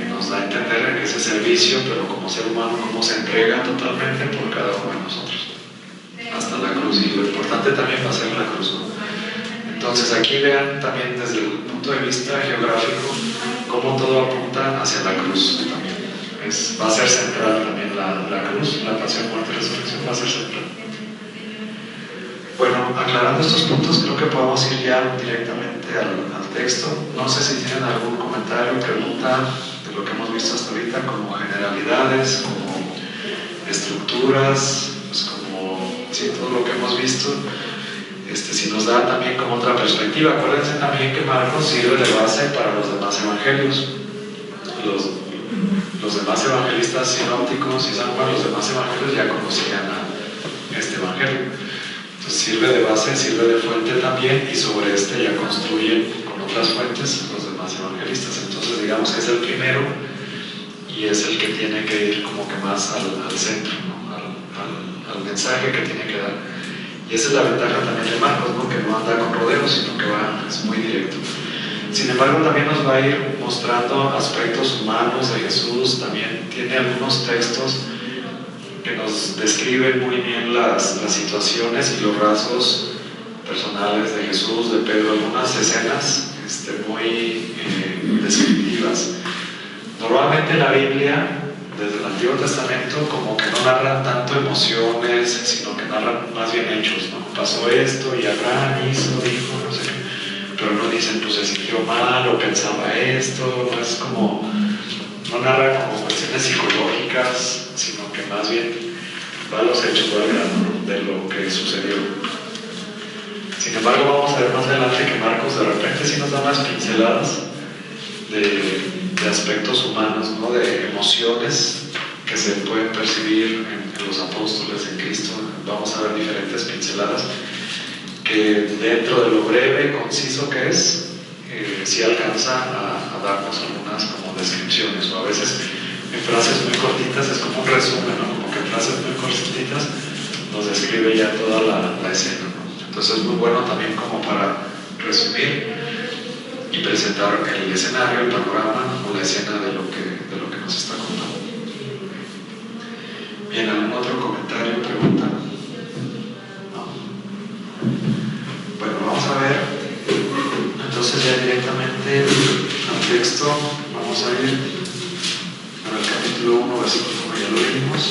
nos da a entender ese servicio, pero como ser humano, cómo se entrega totalmente por cada uno de nosotros, hasta la cruz. Y lo importante también va a ser la cruz, ¿no? Entonces, aquí vean también desde el punto de vista geográfico cómo todo apunta hacia la cruz también. Va a ser central también la cruz, la pasión, muerte y resurrección va a ser central. Bueno, aclarando estos puntos, creo que podemos ir ya directamente al texto. No sé si tienen algún comentario, pregunta de lo que hemos visto hasta ahorita, como generalidades, como estructuras, pues como sí, todo lo que hemos visto. Si nos da también como otra perspectiva. Acuérdense también que Marcos sirve de base para los demás evangelios. Los demás evangelistas sinópticos y San Juan, los demás evangelios ya conocían a este evangelio. Entonces sirve de base, sirve de fuente también, y sobre este ya construyen con otras fuentes los demás evangelistas. Entonces digamos que es el primero y es el que tiene que ir como que más al centro, ¿no? al mensaje que tiene que dar. Y esa es la ventaja también de Marcos, ¿no? Que no anda con rodeos, sino que es muy directo. Sin embargo, también nos va a ir mostrando aspectos humanos de Jesús. También tiene algunos textos que nos describen muy bien las situaciones y los rasgos personales de Jesús, de Pedro, algunas escenas muy descriptivas. Normalmente la Biblia, desde el Antiguo Testamento, como que no narran tanto emociones, sino que narran más bien hechos, ¿no? Pasó esto y Abraham hizo, dijo, no sé qué. Pero no dicen, pues se sintió mal o pensaba esto, no es como, no narra como cuestiones psicológicas, sino que más bien va a los hechos, va al grano de lo que sucedió. Sin embargo, vamos a ver más adelante que Marcos de repente sí nos da unas pinceladas de aspectos humanos, ¿no? De emociones que se pueden percibir en los apóstoles, en Cristo. Vamos a ver diferentes pinceladas que dentro de lo breve, conciso que es, sí alcanza a darnos algunas como descripciones, o a veces en frases muy cortitas es como un resumen, ¿no? Como que en frases muy cortitas nos describe ya toda la escena, ¿no? Entonces es muy bueno también como para resumir y presentar el escenario, el panorama o la escena de lo que nos está contando. Bien, ¿algún otro comentario, pregunta? No. Bueno, vamos a ver Vamos a ir para el capítulo 1, versículo 1, ya lo leímos.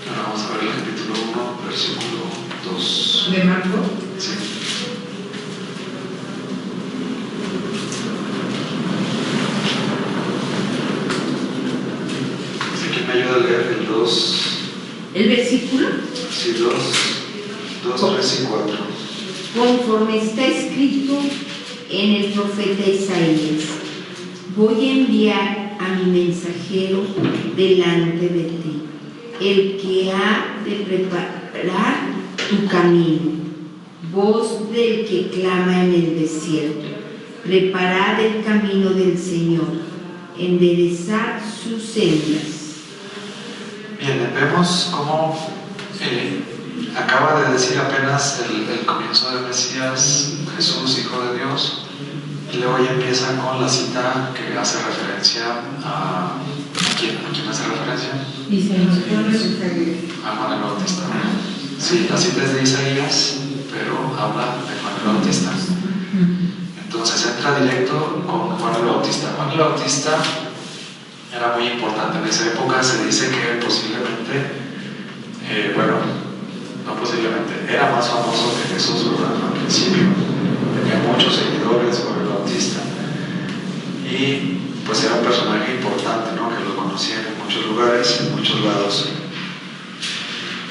Ahora vamos a ver el capítulo 1, versículo 2. ¿De Marco? Sí. ¿Quién me ayuda a leer el 2? El versículo, Sí, 2, 3 y 4. conforme está escrito en el profeta Isaías: voy a enviar a mi mensajero delante de ti, el que ha de preparar tu camino. Voz del que clama en el desierto: preparad el camino del Señor, enderezad sus sendas. Bien, vemos cómo acaba de decir apenas el comienzo del Mesías, Jesús, Hijo de Dios, y luego ya empieza con la cita que hace referencia ¿a quién hace referencia? A Juan el Bautista. Sí, la cita es de Isaías, pero habla de Juan el Bautista. Entonces entra directo con Juan el Bautista. Juan el Bautista era muy importante en esa época. Se dice que posiblemente, no posiblemente, era más famoso que Jesús, ¿verdad? Al principio tenía muchos seguidores Juan el Bautista, y pues era un personaje importante, ¿no? Que lo conocían en muchos lugares, en muchos lados.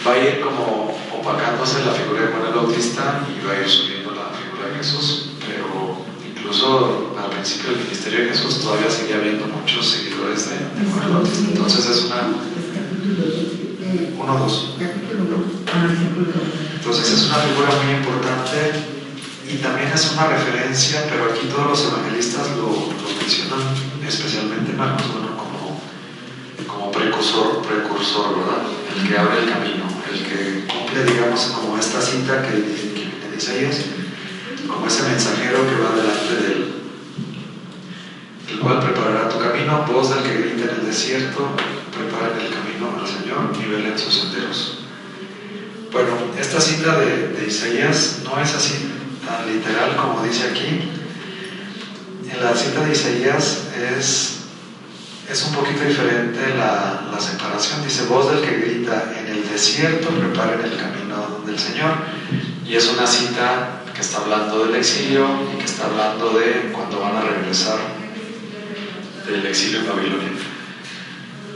Va a ir como opacándose la figura de Juan el Bautista y va a ir subiendo la figura de Jesús, pero incluso al principio del ministerio de Jesús todavía seguía habiendo muchos seguidores de Juan el Bautista. Entonces es una... 1, 2. Entonces es una figura muy importante y también es una referencia, pero aquí todos los evangelistas lo mencionan, especialmente Marcos, como precursor, ¿verdad? El que abre el camino, el que cumple, digamos, como esta cita que viene de Isaías, como ese mensajero que va delante de él, el cual preparará tu camino, voz del que grita en el desierto: preparen el camino al Señor, nivelen sus senderos. Bueno, esta cita de Isaías no es así tan literal como dice aquí. En la cita de Isaías es un poquito diferente la separación. Dice: voz del que grita en el desierto, preparen el camino del Señor. Y es una cita que está hablando del exilio y que está hablando de cuando van a regresar del exilio en Babilonia.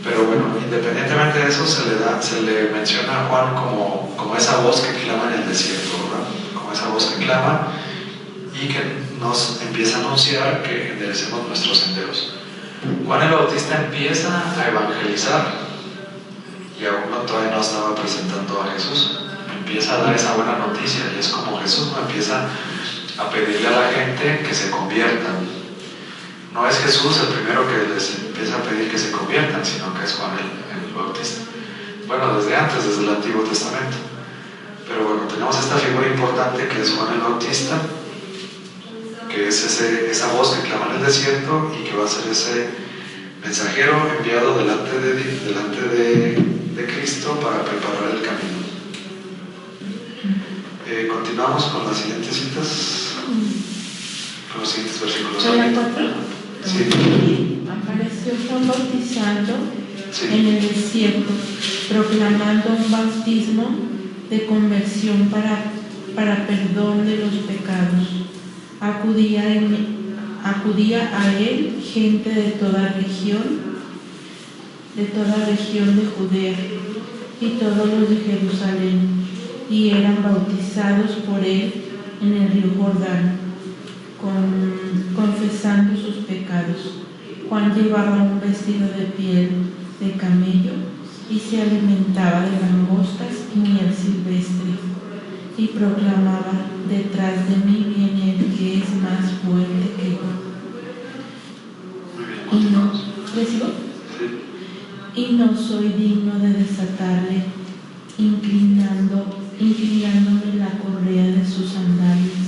Pero bueno, independientemente de eso, se le menciona a Juan como esa voz que clama en el desierto, ¿verdad? Como esa voz que clama y que nos empieza a anunciar que enderecemos nuestros senderos. Juan el Bautista empieza a evangelizar y aún todavía no estaba presentando a Jesús. Empieza a dar esa buena noticia y es como Jesús empieza a pedirle a la gente que se conviertan. No es Jesús el primero que les empieza a pedir que se conviertan, sino que es Juan el Bautista. Bueno, desde antes, desde el Antiguo Testamento. Pero bueno, tenemos esta figura importante que es Juan el Bautista, que es esa voz que clama en el desierto y que va a ser ese mensajero enviado delante de Cristo para preparar el camino. Continuamos con las siguientes citas, con los siguientes versículos. Sí. Apareció Juan bautizando Sí. en el desierto, proclamando un bautismo de conversión para perdón de los pecados. Acudía a él gente de toda región de Judea y todos los de Jerusalén, y eran bautizados por él en el río Jordán, confesando sus pecados. Juan llevaba un vestido de piel de camello y se alimentaba de langostas y miel silvestre, y proclamaba: detrás de mí viene el que es más fuerte que yo. Y no soy digno de desatarle, inclinándome la correa de sus sandalias.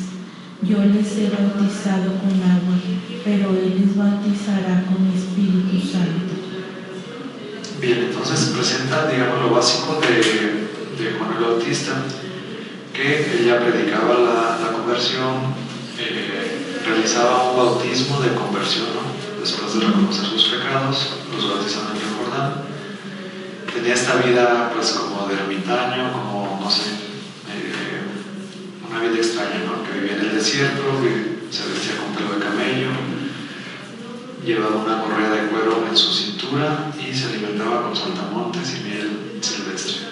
Yo les he bautizado con agua, pero él les bautizará con Espíritu Santo. Bien, entonces presenta, digamos, lo básico de Juan el Bautista, que ella predicaba la conversión, realizaba un bautismo de conversión, ¿no? Después después de reconocer sus pecados, los bautizaron en el Jordán. Tenía esta vida pues como de ermitaño, como no sé, una vida extraña, ¿no? Que vivía en el desierto, se vestía con pelo de camello, llevaba una correa de cuero en su cintura y se alimentaba con saltamontes y miel silvestre.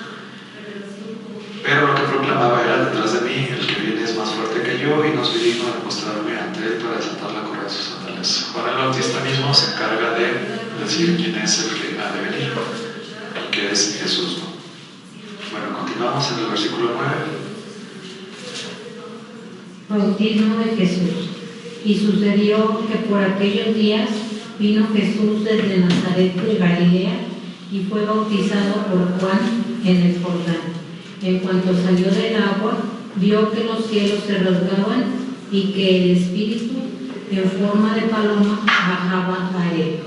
Pero lo que proclamaba era: detrás de mí el que viene es más fuerte que yo y no soy digno de mostrarme ante él para desatar la correa de sus sandalias. Juan el Bautista mismo se encarga de decir quién es el que ha de venir, el que es Jesús, ¿no? Bueno, continuamos en el versículo 9. Bautismo de Jesús. Y sucedió que por aquellos días vino Jesús desde Nazaret de Galilea y fue bautizado por Juan en el Jordán. En cuanto salió del agua, vio que los cielos se rasgaban y que el Espíritu, en forma de paloma, bajaba a él.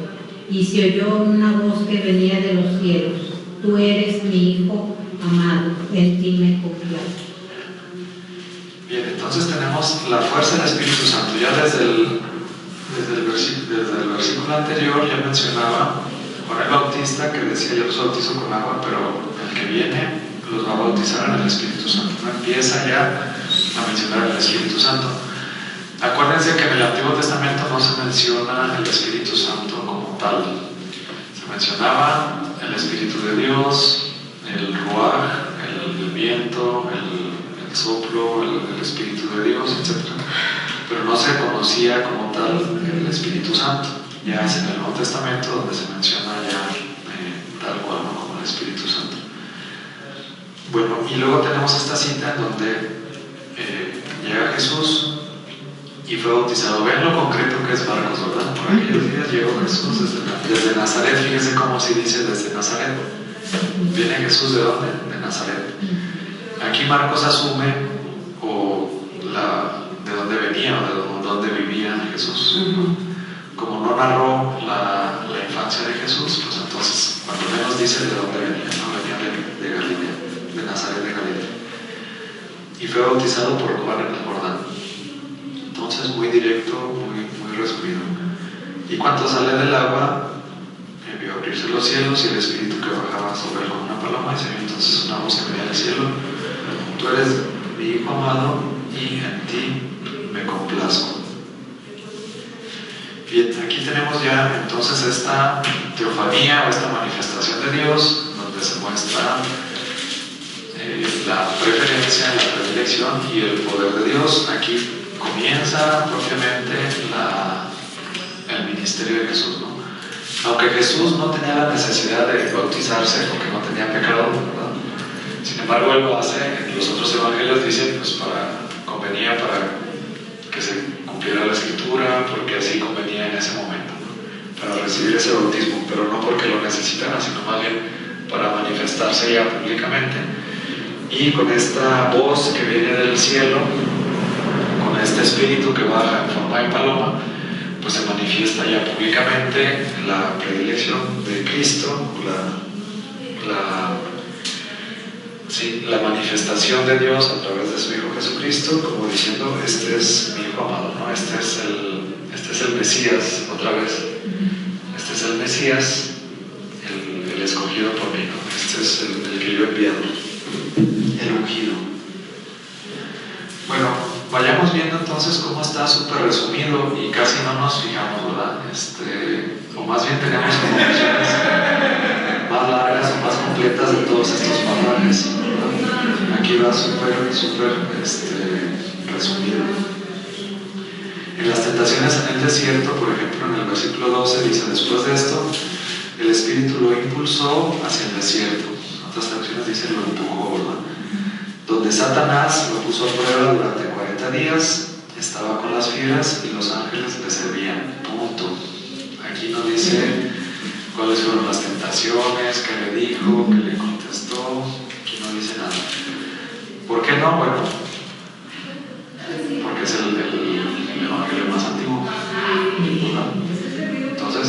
Y se oyó una voz que venía de los cielos: Tú eres mi Hijo amado, en ti me complazco. Bien, entonces tenemos la fuerza del Espíritu Santo. Ya desde el versículo anterior ya mencionaba Juan el Bautista que decía: yo los bautizo con agua, pero el que viene los va a bautizar en el Espíritu Santo. No empieza ya a mencionar el Espíritu Santo. Acuérdense que en el Antiguo Testamento no se menciona el Espíritu Santo como tal. Se mencionaba el Espíritu de Dios, el Ruach, el viento, el soplo, el Espíritu de Dios, etc. Pero no se conocía como tal el Espíritu Santo. Ya es en el Nuevo Testamento donde se menciona ya tal cual, ¿no? Como el Espíritu Santo. Bueno, y luego tenemos esta cita en donde llega Jesús y fue bautizado. Vean lo concreto que es Marcos, ¿verdad? Por aquellos días llegó Jesús desde Nazaret. Fíjense cómo si dice desde Nazaret. ¿Viene Jesús de dónde? De Nazaret. Aquí Marcos asume de dónde venía o de dónde vivía Jesús. Como no narró la infancia de Jesús, pues entonces cuando menos dice de dónde venía, ¿no? Venía de Galilea, de Nazaret de Galilea. Y fue bautizado por Juan en el Jordán. Entonces muy directo, muy resumido. Y cuando sale del agua, vio abrirse los cielos y el Espíritu que bajaba sobre él como una paloma, y se vio entonces una voz que venía del cielo: Tú eres mi Hijo amado y en ti me complazco. Bien, aquí tenemos ya entonces esta teofanía o esta manifestación de Dios, donde se muestra la preferencia, la predilección y el poder de Dios. Aquí comienza propiamente el ministerio de Jesús, ¿no? Aunque Jesús no tenía la necesidad de bautizarse porque no tenía pecado, ¿verdad? Sin embargo, él lo hace. En los otros evangelios dicen, pues convenía para que se cumpliera la escritura, porque así convenía en ese momento, ¿no? Para recibir ese bautismo, pero no porque lo necesitara, sino más bien para manifestarse ya públicamente. Y con esta voz que viene del cielo, con este espíritu que baja en forma de paloma, pues se manifiesta ya públicamente la predilección de Cristo, la manifestación de Dios a través de su Hijo Jesucristo, como diciendo: este es mi Hijo amado, ¿no? Este es el Mesías, otra vez. Este es el Mesías, el escogido por mí, ¿no? Este es el que yo he enviado, el ungido. Bueno, vayamos viendo entonces cómo está súper resumido y casi no nos fijamos, ¿verdad? O más bien tenemos como versiones más largas o más completas de todos estos pasajes. Aquí va súper resumido. En las tentaciones en el desierto, por ejemplo, en el versículo 12 dice: después de esto, el Espíritu lo impulsó hacia el desierto. Otras traducciones dicen lo empujó, ¿verdad? Donde Satanás lo puso a prueba durante 40 días, estaba con las fieras y los ángeles le servían. Punto. Aquí no dice cuáles fueron las tentaciones, qué le dijo, qué le contestó. Aquí no dice nada. ¿Por qué no? Bueno, porque es el evangelio más antiguo, ¿verdad? Entonces,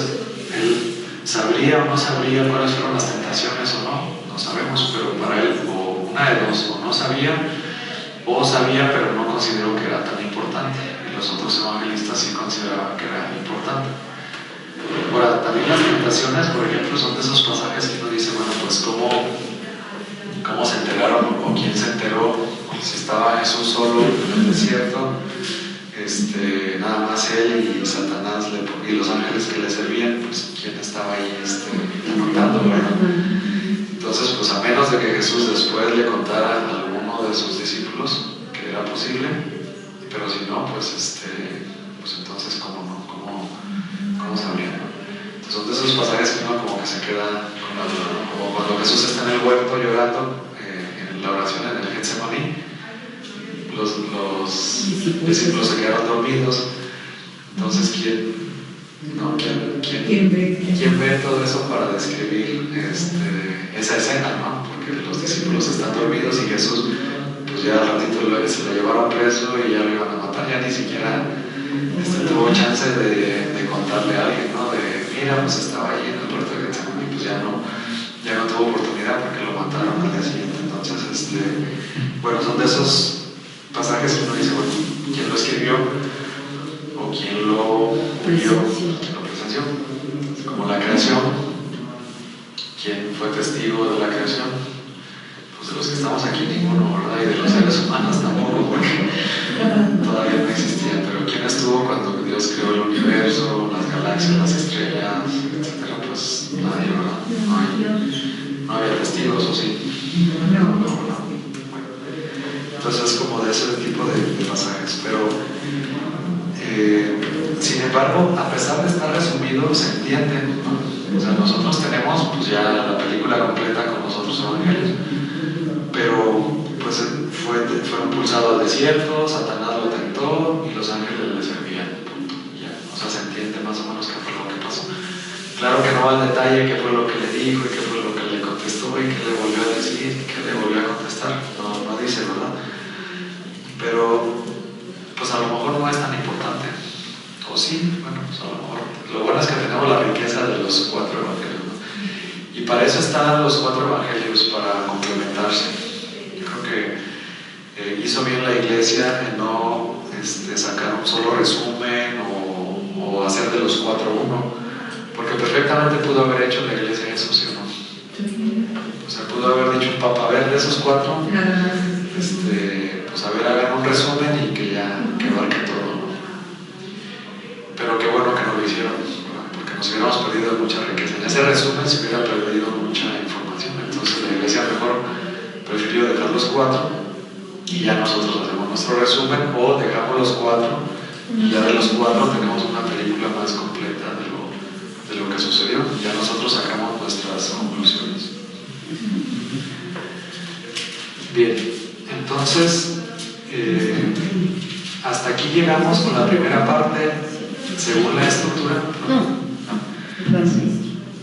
él sabría o no sabría cuáles fueron las tentaciones o no sabemos, pero para él o una de dos: o no sabía, o sabía pero no consideró que era tan importante, y los otros evangelistas sí consideraban que era importante. ocasiones, por ejemplo, son de esos pasajes que uno dice, bueno, pues cómo se enteraron o quién se enteró, si estaba Jesús solo en el desierto, nada más él y Satanás y los ángeles que le servían, pues quién estaba ahí anotando, ¿verdad? Entonces, pues a menos de que Jesús después le contara a alguno de sus discípulos que era posible, pero si no, pues entonces ¿cómo sabría, no? Entonces son de esos pasajes que uno como que se queda con la duda, ¿no? Como cuando Jesús está en el huerto llorando en la oración en el Getsemaní, los discípulos se quedaron dormidos. Entonces ¿quién ve todo eso para describir esa escena, ¿no? Porque los discípulos están dormidos y Jesús, pues ya al ratito se lo llevaron preso y ya lo iban a matar, ya ni siquiera tuvo chance de contarle a alguien, ¿no? Mira, pues estaba ahí en el puerto de Getsemaní, pues ya no tuvo oportunidad porque lo mataron al día siguiente. Entonces, bueno, son de esos pasajes que uno dice, bueno, ¿quién lo escribió? ¿O quién lo vio? ¿Quién lo presenció? Como la creación. ¿Quién fue testigo de la creación? Pues de los que estamos aquí ninguno, ¿verdad? Y de los seres humanos tampoco, porque todavía no existían. Pero ¿quién estuvo cuando Dios creó el universo, las galaxias, las estrellas, etcétera? Pues nadie, ¿verdad? No había testigos, ¿o sí? No. Entonces es como de ese tipo de pasajes. Pero, sin embargo, a pesar de estar resumido, se entiende, ¿no? O sea, nosotros tenemos pues ya la película completa con los otros evangelios, pero pues fue impulsado al desierto, Satanás lo tentó y los ángeles le servían. Ya, o sea, se entiende más o menos qué fue lo que pasó. Claro que no va al detalle qué fue lo que le dijo y qué fue lo que le contestó y qué le volvió a decir y qué le volvió a contestar. No dice, ¿verdad? Pero pues a lo mejor no es tan importante. O sí, bueno, pues a lo mejor. Lo bueno es que tenemos la riqueza de los 4 evangelios, ¿no? Y para eso están los 4 evangelios, para complementarse. Yo creo que hizo bien la iglesia en no sacar un solo resumen o hacer de los 4 uno, porque perfectamente pudo haber hecho la iglesia eso, ¿sí o no? O sea, pudo haber dicho un papa, a ver, de esos 4, pues a ver, hagan un resumen y que abarque todo, ¿no? Pero qué bueno que no lo hicieron, ¿no? Porque nos hubiéramos perdido mucha riqueza. En ese resumen se hubiera perdido mucha información. Entonces la iglesia mejor prefirió dejar los 4 y ya nosotros hacemos nuestro resumen, o dejamos los 4 y ya de los 4 tenemos una película más completa de lo que sucedió. Ya nosotros sacamos nuestras conclusiones. Bien, entonces hasta aquí llegamos con la primera parte. Según la estructura,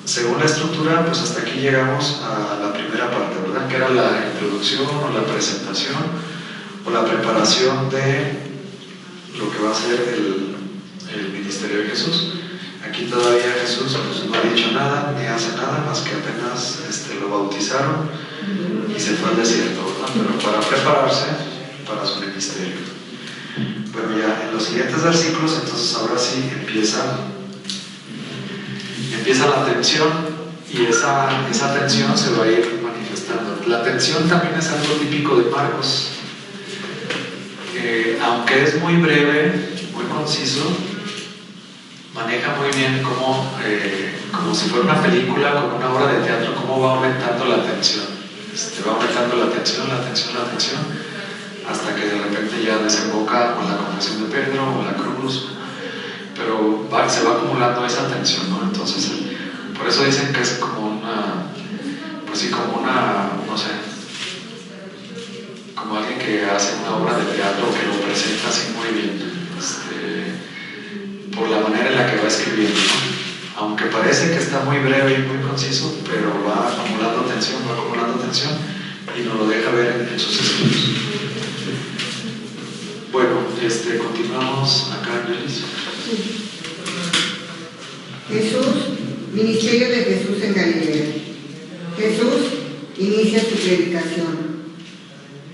según la estructura, pues hasta aquí llegamos a la primera parte, ¿verdad? Que era la introducción o la presentación o la preparación de lo que va a ser el ministerio de Jesús. Aquí todavía Jesús pues, no ha dicho nada, ni hace nada, más que apenas lo bautizaron y se fue al desierto, ¿verdad? Pero para prepararse para su ministerio. Bueno, ya en los siguientes versículos, entonces ahora sí empieza la tensión, y esa tensión se va a ir manifestando. La tensión también es algo típico de Marcos, aunque es muy breve, muy conciso, maneja muy bien como si fuera una película, como una obra de teatro, cómo va aumentando la tensión. Va aumentando la tensión, hasta que de repente ya desemboca con la confesión de Pedro o la cruz, pero se va acumulando esa tensión, ¿no? Entonces, por eso dicen que es como no sé, como alguien que hace una obra de teatro que lo presenta así muy bien, por la manera en la que va escribiendo, ¿no? Aunque parece que está muy breve y muy conciso, pero va acumulando tensión y nos lo deja ver en sus escritos. Bueno, continuamos acá en el ministerio de Jesús en Galilea. Jesús inicia su predicación.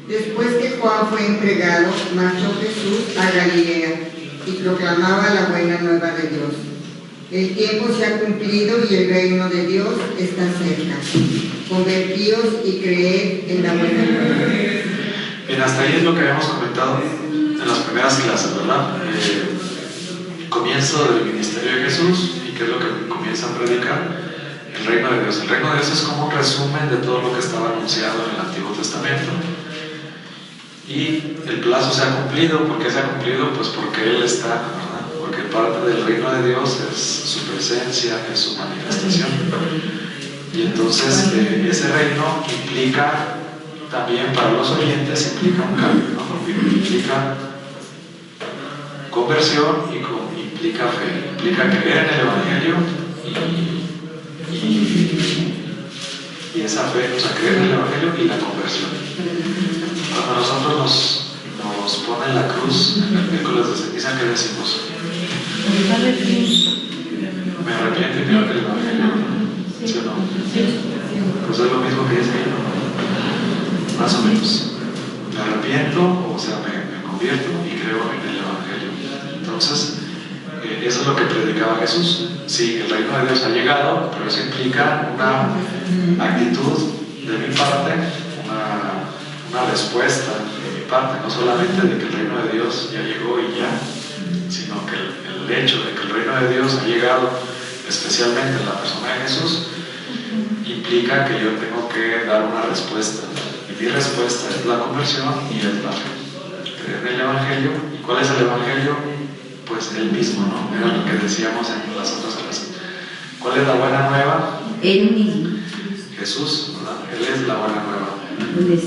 Después que Juan fue entregado, marchó Jesús a Galilea y proclamaba la buena nueva de Dios. El tiempo se ha cumplido y el reino de Dios está cerca. Convertíos y creed en la buena nueva. Bien, hasta ahí es lo que habíamos comentado en las primeras clases, ¿verdad? Comienzo del ministerio de Jesús y qué es lo que comienza a predicar. El reino de Dios. El reino de Dios es como un resumen de todo lo que estaba anunciado en el Antiguo Testamento. Y el plazo se ha cumplido. ¿Por qué se ha cumplido? Pues porque Él está, ¿verdad? Porque parte del reino de Dios es su presencia, es su manifestación. Y entonces ese reino implica también para los oyentes, implica un cambio, ¿no? Implica conversión y implica fe, implica creer en el Evangelio y esa fe, o sea, creer en el Evangelio y la conversión. Cuando nosotros nos ponen la cruz en el miércoles de ceniza, ¿qué decimos? Me arrepiento y creo que el Evangelio, ¿sí o no? Pues es lo mismo que dice ahí, ¿no? Más o menos. Me arrepiento, o sea, me convierto y creo en el Evangelio. Entonces, eso es lo que predicaba Jesús. Sí, el reino de Dios ha llegado, pero eso implica una actitud de mi parte, una respuesta de mi parte, no solamente de que el reino de Dios ya llegó y ya, sino que el hecho de que el reino de Dios ha llegado, especialmente en la persona de Jesús, implica que yo tengo que dar una respuesta. Y mi respuesta es la conversión y es la fe. Creer en el Evangelio. ¿Y cuál es el Evangelio? Pues Él mismo, ¿no? Era lo que decíamos en las otras clases. ¿Cuál es la buena nueva? Él mismo. Jesús, ¿verdad? Él es la buena nueva. Pues,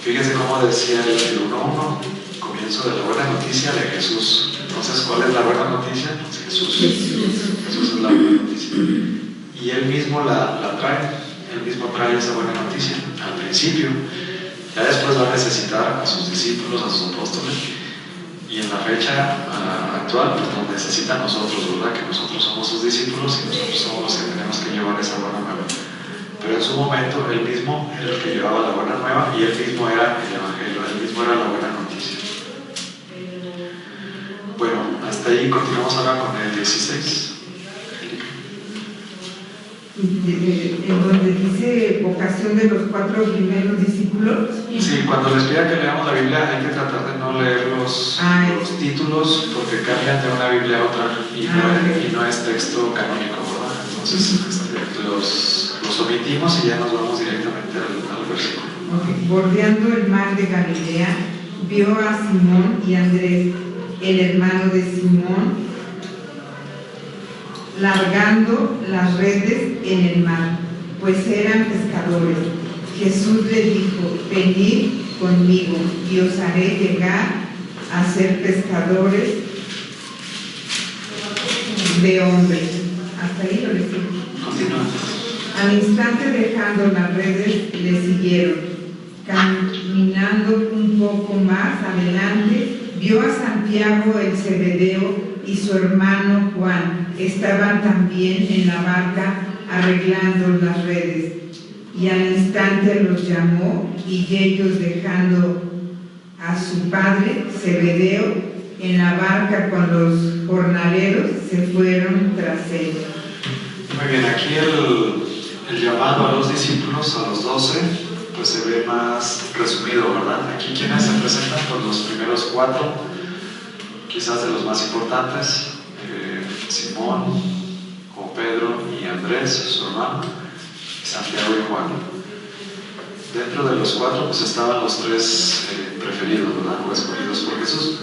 Fíjense cómo decía el 1.1, comienzo de la buena noticia de Jesús. Entonces, ¿cuál es la buena noticia? Pues Jesús. Jesús es la buena noticia. Y Él mismo la trae. Él mismo trae esa buena noticia al principio. Ya después va a necesitar a sus discípulos, a sus apóstoles. Y en la fecha actual, pues nos necesita a nosotros, ¿verdad? Que nosotros somos sus discípulos y nosotros somos los que tenemos que llevar esa buena nueva. Pero en su momento, Él mismo era el que llevaba la buena nueva y Él mismo era el Evangelio, Él mismo era la buena noticia. Bueno, hasta ahí continuamos ahora con el 16. En donde dice vocación de los 4 primeros discípulos. Sí, cuando les pida que leamos la Biblia hay que tratar de no leer los títulos porque cambian de una Biblia a otra y no es texto canónico, ¿verdad? Entonces los omitimos y ya nos vamos directamente al versículo. Okay. Bordeando el mar de Galilea, vio a Simón y Andrés, el hermano de Simón, largando las redes en el mar, pues eran pescadores. Jesús les dijo: venid conmigo y os haré llegar a ser pescadores de hombres. Hasta ahí lo decimos. Continúa. Al instante, dejando las redes, le siguieron. Caminando un poco más adelante, vio a Santiago el Zebedeo y su hermano Juan. Estaban también en la barca arreglando las redes. Y al instante los llamó, y ellos, dejando a su padre Zebedeo en la barca con los jornaleros, se fueron tras él. Muy bien, aquí el llamado a los discípulos, a los 12, pues se ve más resumido, ¿verdad? Aquí quienes se presentan, pues los primeros 4, quizás de los más importantes, Simón, o Pedro y Andrés, su hermano, Santiago y Juan. Dentro de los 4 pues estaban los 3 preferidos, ¿verdad? O escogidos por Jesús.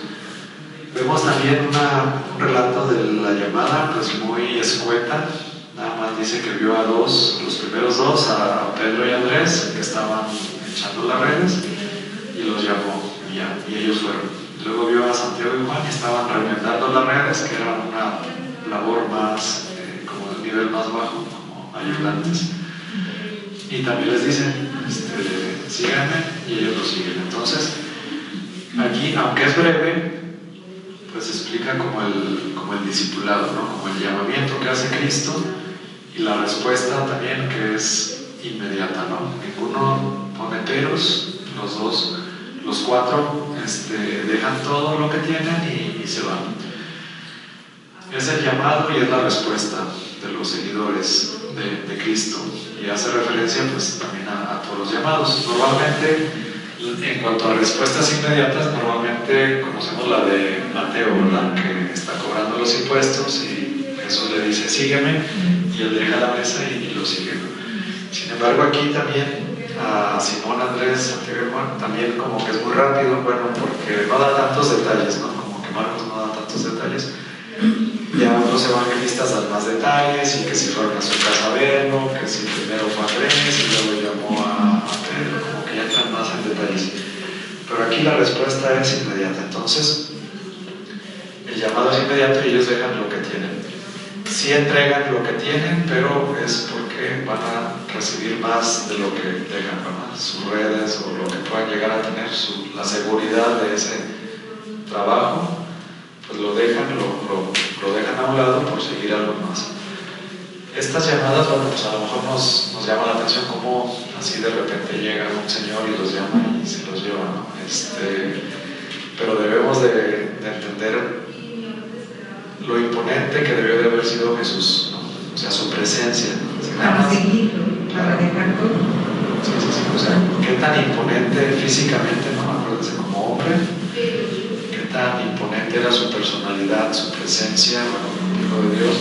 Vemos también un relato de la llamada, pues muy escueta. Nada más dice que vio a los primeros 2, a Pedro y Andrés, que estaban echando las redes, y los llamó, y ellos fueron. Luego vio a Santiago y Juan, y estaban remendando las redes, que era una labor más, como de un nivel más bajo, como ayudantes. Y también les dice, síganme, y ellos lo siguen. Entonces, aquí, aunque es breve, pues explica como el discipulado, ¿no? Como el llamamiento que hace Cristo y la respuesta también que es inmediata, ¿no? Ninguno pone peros, los 4 dejan todo lo que tienen y se van. Es el llamado y es la respuesta de los seguidores de Cristo, y hace referencia pues también a todos los llamados. Normalmente, en cuanto a respuestas inmediatas, normalmente conocemos la de Mateo, ¿verdad? Que está cobrando los impuestos y Jesús le dice sígueme, y él deja la mesa y lo sigue. Sin embargo, aquí también a Simón, Andrés, Santiago y Juan, también como que es muy rápido, bueno, porque no da tantos detalles, ¿no? Como que Marcos no da tantos detalles. Ya otros evangelistas dan más detalles, y que si fueron a su casa a verlo, que si primero fue a Andrés y luego llamó a Pedro, como que ya entran más en detalles. Pero aquí la respuesta es inmediata. Entonces, el llamado es inmediato y ellos dejan lo que tienen. Sí entregan lo que tienen, pero es porque van a recibir más de lo que dejan, ¿verdad? Sus redes o lo que puedan llegar a tener, la seguridad de ese trabajo, pues lo dejan a un lado por seguir algo más. Estas llamadas, bueno, pues a lo mejor nos llama la atención cómo así de repente llega un señor y los llama y se los lleva, ¿no? Pero debemos de entender lo imponente que debió de haber sido Jesús, ¿no? O sea, su presencia, ¿no? Para seguirlo, para dejar todo. Sí, o sea, qué tan imponente físicamente, ¿no? Acuérdense, como hombre, qué tan imponente era su personalidad, su presencia, bueno, como hijo de Dios,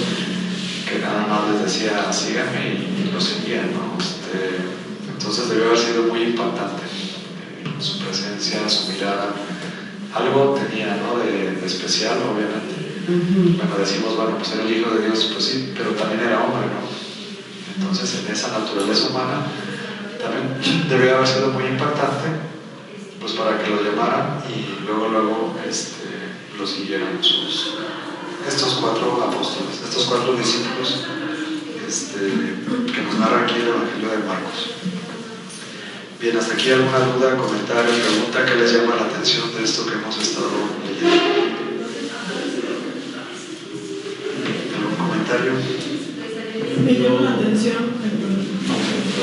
que nada más les decía síganme y lo seguían, ¿no? Entonces debió haber sido muy impactante su presencia, su mirada. Algo tenía, ¿no? de especial, obviamente. Bueno, decimos, bueno, pues era el Hijo de Dios, pues sí, pero también era hombre, ¿no? Entonces, en esa naturaleza humana, también debió haber sido muy impactante, pues para que lo llamaran y luego lo siguieran estos 4 apóstoles, estos 4 discípulos que nos narra aquí el Evangelio de Marcos. Bien, hasta aquí alguna duda, comentario, pregunta que les llama la atención de esto que hemos estado leyendo. Me llama la atención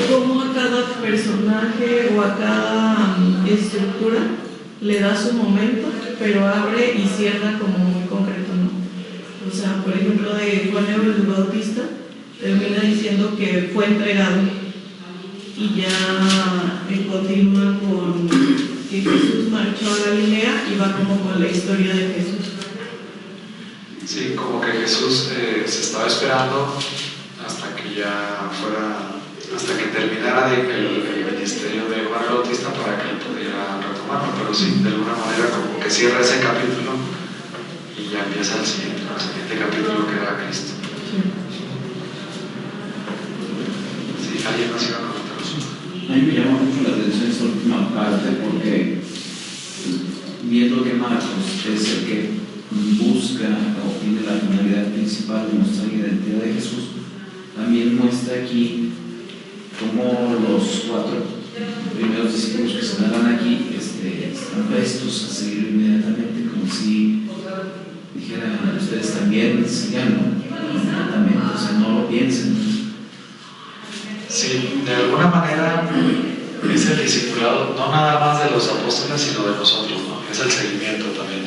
cómo a cada personaje o a cada estructura le da su momento, pero abre y cierra como muy concreto, ¿no? O sea, por ejemplo, de Juan el Bautista termina diciendo que fue entregado, y ya continúa con que Jesús marchó a Galilea y va como con la historia de Jesús. Sí, como que Jesús se estaba esperando hasta que terminara el ministerio de Juan el Bautista para que él pudiera retomarlo, pero sí, de alguna manera como que cierra ese capítulo y ya empieza el siguiente capítulo que era Cristo. Sí, ¿alguien más iba a comentar? A mí me llama mucho la atención esta última parte porque, viendo que Marcos es el que busca o tiene la finalidad principal de mostrar la identidad de Jesús, también muestra aquí cómo los 4 primeros discípulos que se narran aquí están prestos a seguir inmediatamente, como si dijeran ustedes también sigan inmediatamente, o sea, no lo piensen. Sí, de alguna manera es el discipulado, no nada más de los apóstoles, sino de nosotros, ¿no? Es el seguimiento también.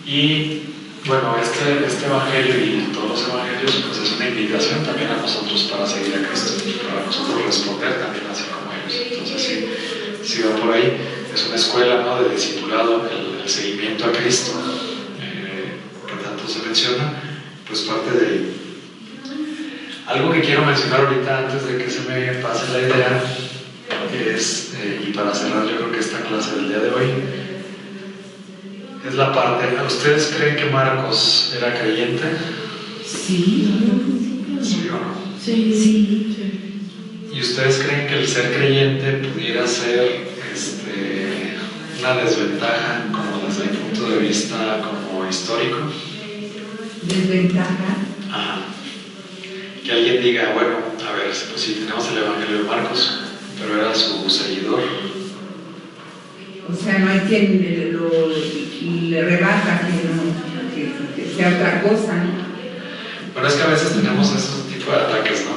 Y bueno, este evangelio y todos los evangelios, pues es una invitación también a nosotros para seguir a Cristo, para nosotros responder también así como ellos. Entonces sí va por ahí. Es una escuela, ¿no? De discipulado, el seguimiento a Cristo, que tanto se menciona, pues parte de ahí. Algo que quiero mencionar ahorita antes de que se me pase la idea es, y para cerrar yo creo que esta clase del día de hoy, es la parte, ¿ustedes creen que Marcos era creyente? Sí. ¿Sí o no? Sí. ¿Y ustedes creen que el ser creyente pudiera ser una desventaja como desde el punto de vista como histórico? ¿Desventaja? Ajá. Que alguien diga, bueno, a ver, pues sí, tenemos el Evangelio de Marcos, pero era su seguidor. O sea, no hay quien le rebata que sea otra cosa, ¿no? Bueno, es que a veces tenemos esos tipos de ataques, ¿no?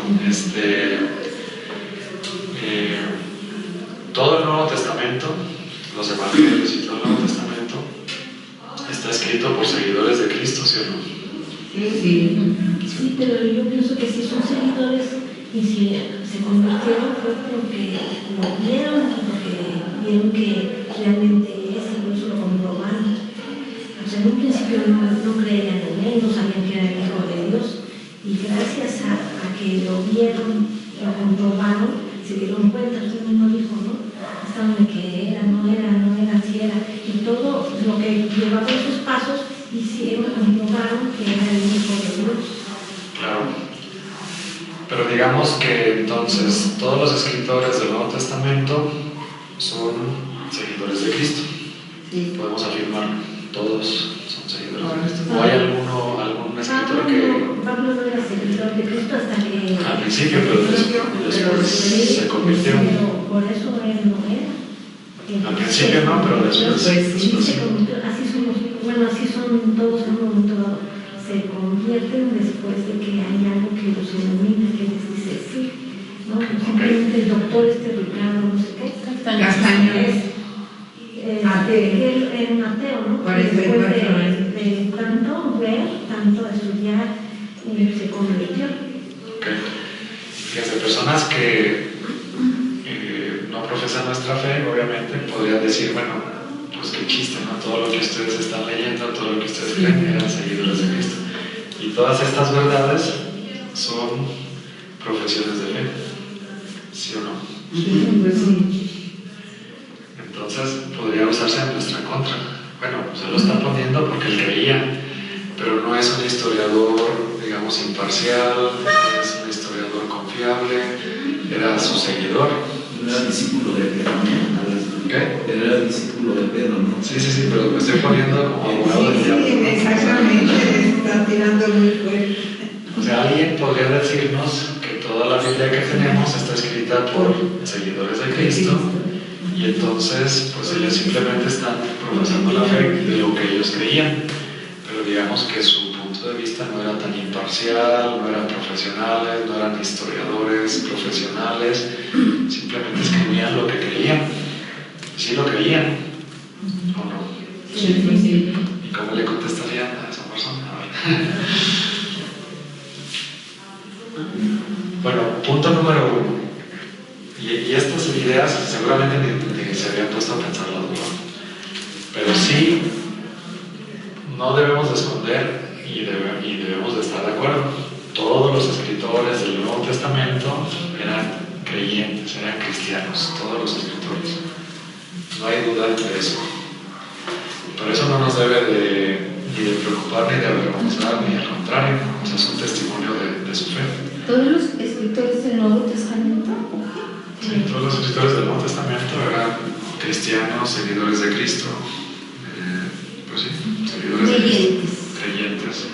Todo el Nuevo Testamento, los Evangelios y todo el Nuevo Testamento está escrito por seguidores de Cristo, ¿sí o no? Sí. Sí, pero yo pienso que si son seguidores y si se convirtieron fue porque lo vieron y porque vieron que realmente es, y por eso lo comprobaron. O sea, en un principio no creían en él, no sabían que era el Hijo de Dios, y gracias a que lo vieron, lo comprobaron, se dieron cuenta, usted mismo dijo, ¿no? Estaban de que era, no era, si era, y todo lo que llevaba esos pasos hicieron, comprobaron que era el Hijo de Dios. Claro. Pero digamos que entonces todos los escritores del Nuevo Testamento son seguidores de Cristo. Sí. Podemos afirmar, todos son seguidores de Cristo. ¿O hay algún escritor que Pablo no era seguidor de Cristo hasta que... al principio, pero después se convirtió? Por eso él no era. Al principio no, pero después Sí, sí. se convirtió, así somos, bueno, así son todos en un momento dado. Se convierten después de que hay algo que los ilumina, que les dice sí, ¿no? Simplemente el doctor Ricardo, no sé qué. Castaño. Él era un ateo, ¿no? Parece Después nuestro, de tanto ver, tanto estudiar, se convirtió. Okay. Fíjense, personas que no profesan nuestra fe, obviamente, podrían decir, bueno, pues qué chiste, ¿no? Todo lo que ustedes están leyendo, todo lo que ustedes creen, eran seguidores de Cristo. Y todas estas verdades son profesiones de fe, ¿sí o no? Sí, pues sí. Entonces podría usarse en nuestra contra. Bueno, se lo está poniendo porque él creía, pero no es un historiador, digamos, imparcial, no es un historiador confiable, era su seguidor. Era discípulo de Pedro, ¿no? ¿Qué? Era discípulo de Pedro, ¿no? Sí, pero me estoy poniendo como abogado del diablo. Sí, exactamente, le está tirando muy fuerte. O sea, alguien podría decirnos que toda la Biblia que tenemos está escrita por seguidores de Cristo, y entonces, pues ellos simplemente están profesando la fe de lo que ellos creían, pero digamos que su punto de vista no era tan imparcial, no eran profesionales, no eran historiadores profesionales, simplemente escribían lo que creían. ¿Sí lo creían o no? Sí. ¿Y cómo le contestarían a esa persona? Bueno, punto número 1. Y estas ideas seguramente ni se habían puesto a pensarlas, ¿no? Pero sí, no debemos de esconder y debemos de estar de acuerdo. Todos los escritores del Nuevo Testamento eran creyentes, eran cristianos, todos los escritores. No hay duda de eso. Por eso no nos debe ni de preocupar ni de avergonzar, ni al contrario, o sea, es un testimonio de su fe. ¿Todos los escritores del Nuevo Testamento? Sí, todos los escritores del Nuevo Testamento eran cristianos, seguidores de Cristo, pues sí, seguidores de Cristo, creyentes,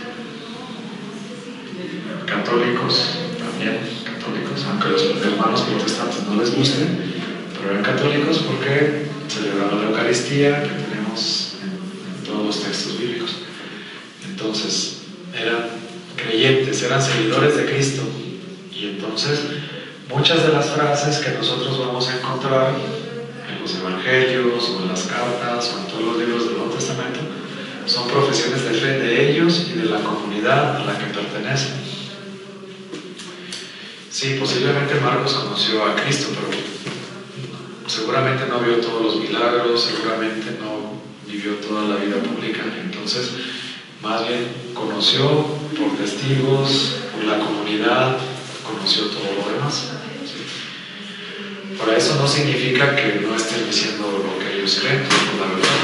católicos, también católicos, aunque los hermanos protestantes no les guste, pero eran católicos porque celebraban la Eucaristía que tenemos en todos los textos bíblicos. Entonces, eran creyentes, eran seguidores de Cristo, y entonces muchas de las frases que nosotros vamos a encontrar en los evangelios o en las cartas o en todos los libros del Nuevo Testamento son profesiones de fe de ellos y de la comunidad a la que pertenecen. Sí, posiblemente Marcos conoció a Cristo, pero seguramente no vio todos los milagros, seguramente no vivió toda la vida pública. Entonces, más bien conoció por testigos, por la comunidad, conoció todo lo demás. ¿Sí? Por eso no significa que no estén diciendo lo que ellos creen, la verdad.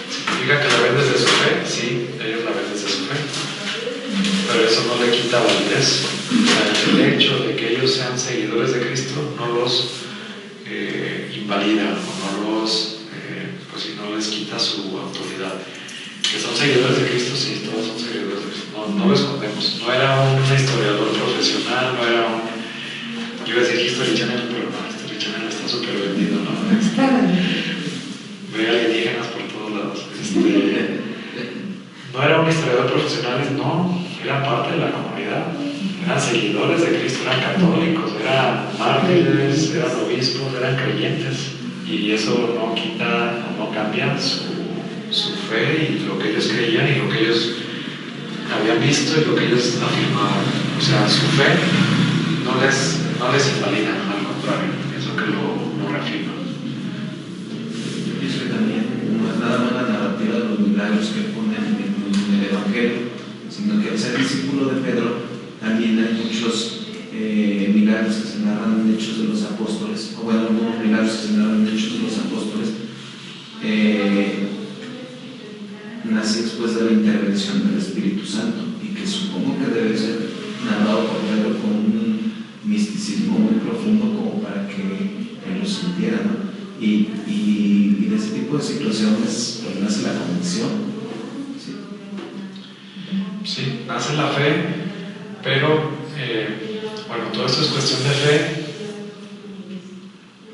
Significa que la ven desde su fe, sí, ellos la ven desde su fe. Pero eso no le quita validez. O sea, el hecho de que ellos sean seguidores de Cristo no los invalida, o no los, pues si no les quita su autoridad. Que son seguidores de Cristo, sí, todos son seguidores de Cristo. No lo escondemos. No era un historiador profesional, no era un... Yo iba a decir History Channel, pero no, History Channel está súper vendido, ¿no? Ve alienígenas por todos lados. No era un historiador profesional, no, eran parte de la comunidad. Eran seguidores de Cristo, eran católicos, eran mártires, eran obispos, eran creyentes. Y eso no quita, no cambia su fe y lo que ellos creían y lo que ellos habían visto y lo que ellos afirmaban. O sea, su fe no les invalida, al contrario, es lo que lo reafirma. Yo pienso que también no es nada más la narrativa de los milagros que ponen en el Evangelio, sino que al ser discípulo de Pedro también hay muchos milagros que se narran en Hechos de los Apóstoles, o bueno, algunos milagros que se narran en Hechos de los Apóstoles, nace después de la intervención del Espíritu Santo, y que supongo que debe ser narrado por Pedro con un misticismo muy profundo como para que él lo sintiera, ¿no? Y de ese tipo de situaciones pues nace la convicción. Sí, nace la fe, pero bueno, todo esto es cuestión de fe,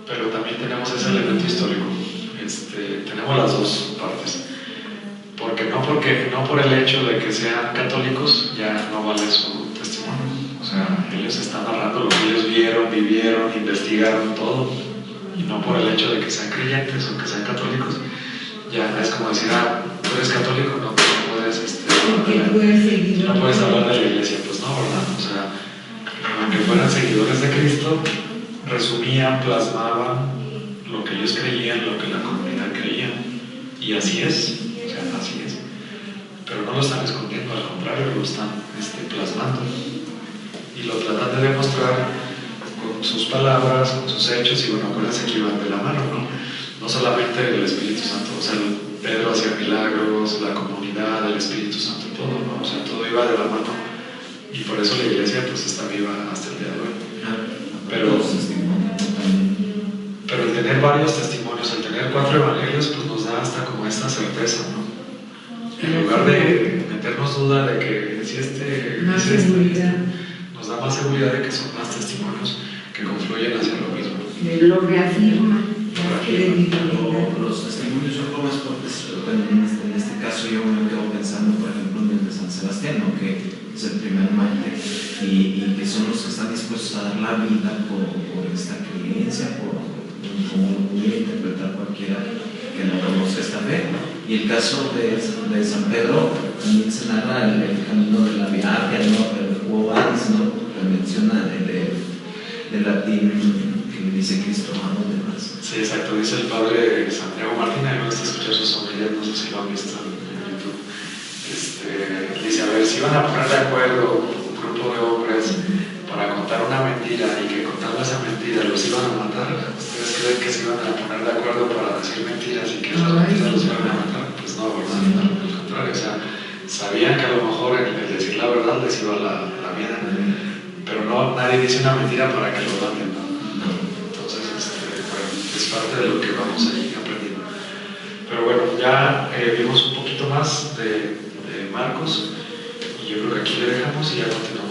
pero también tenemos ese elemento histórico. Tenemos las dos partes. No por el hecho de que sean católicos ya no vale su testimonio. O sea, ellos están narrando lo que ellos vieron, vivieron, investigaron todo, y no por el hecho de que sean creyentes o que sean católicos. Ya es como decir, tú eres católico, no puedes hablar de la iglesia. Pues no, ¿verdad? O sea, aunque fueran seguidores de Cristo, resumían, plasmaban lo que ellos creían, lo que la comunidad creía, y así es. O sea, así es. Pero no lo están escondiendo, al contrario, lo están plasmando. Y lo tratan de demostrar con sus palabras, con sus hechos, y bueno, acuérdense que iban de la mano, ¿no? No solamente el Espíritu Santo, o sea, Pedro hacía milagros, la comunidad, el Espíritu Santo, todo, ¿no? O sea, todo iba de la mano. Y por eso la iglesia pues está viva hasta el día de hoy. Pero el tener varios testimonios, el tener 4 evangelios, pues nos da hasta como esta certeza, ¿no? En lugar de meternos duda de que si más seguridad, nos da más seguridad de que son más testimonios que confluyen hacia lo mismo. Lo reafirma. Los testimonios son lo más fuertes, pero en este caso yo me quedo pensando, por ejemplo, en el de San Sebastián, ¿no? Que es el primer mártir, y que son los que están dispuestos a dar la vida por esta creencia, por como lo pudiera interpretar cualquiera que no conozca esta fe. Y el caso de San Pedro también se narra el camino de la Via, ¿no? El Quo-Vadis, ¿no? Que menciona el latín que dice Cristo amado y demás. Sí, exacto, dice el padre Santiago Martín, a mí me gusta escuchar sus homilías, no sé si lo han visto en YouTube. Dice, a ver, si iban a poner de acuerdo un grupo de hombres para contar una mentira y que contando esa mentira los iban a matar, ¿ustedes creen que se iban a poner de acuerdo para decir mentiras y que esas mentiras los iban a matar? Pues no, ¿verdad? Al contrario, o sea, sabían que a lo mejor el decir la verdad les iba la vida, pero no, nadie dice una mentira para que lo maten, ¿no? Entonces, bueno, es parte de lo que vamos a ir aprendiendo. Pero bueno, ya vimos un poquito más de Marcos, y yo creo que aquí le dejamos y ya continuamos.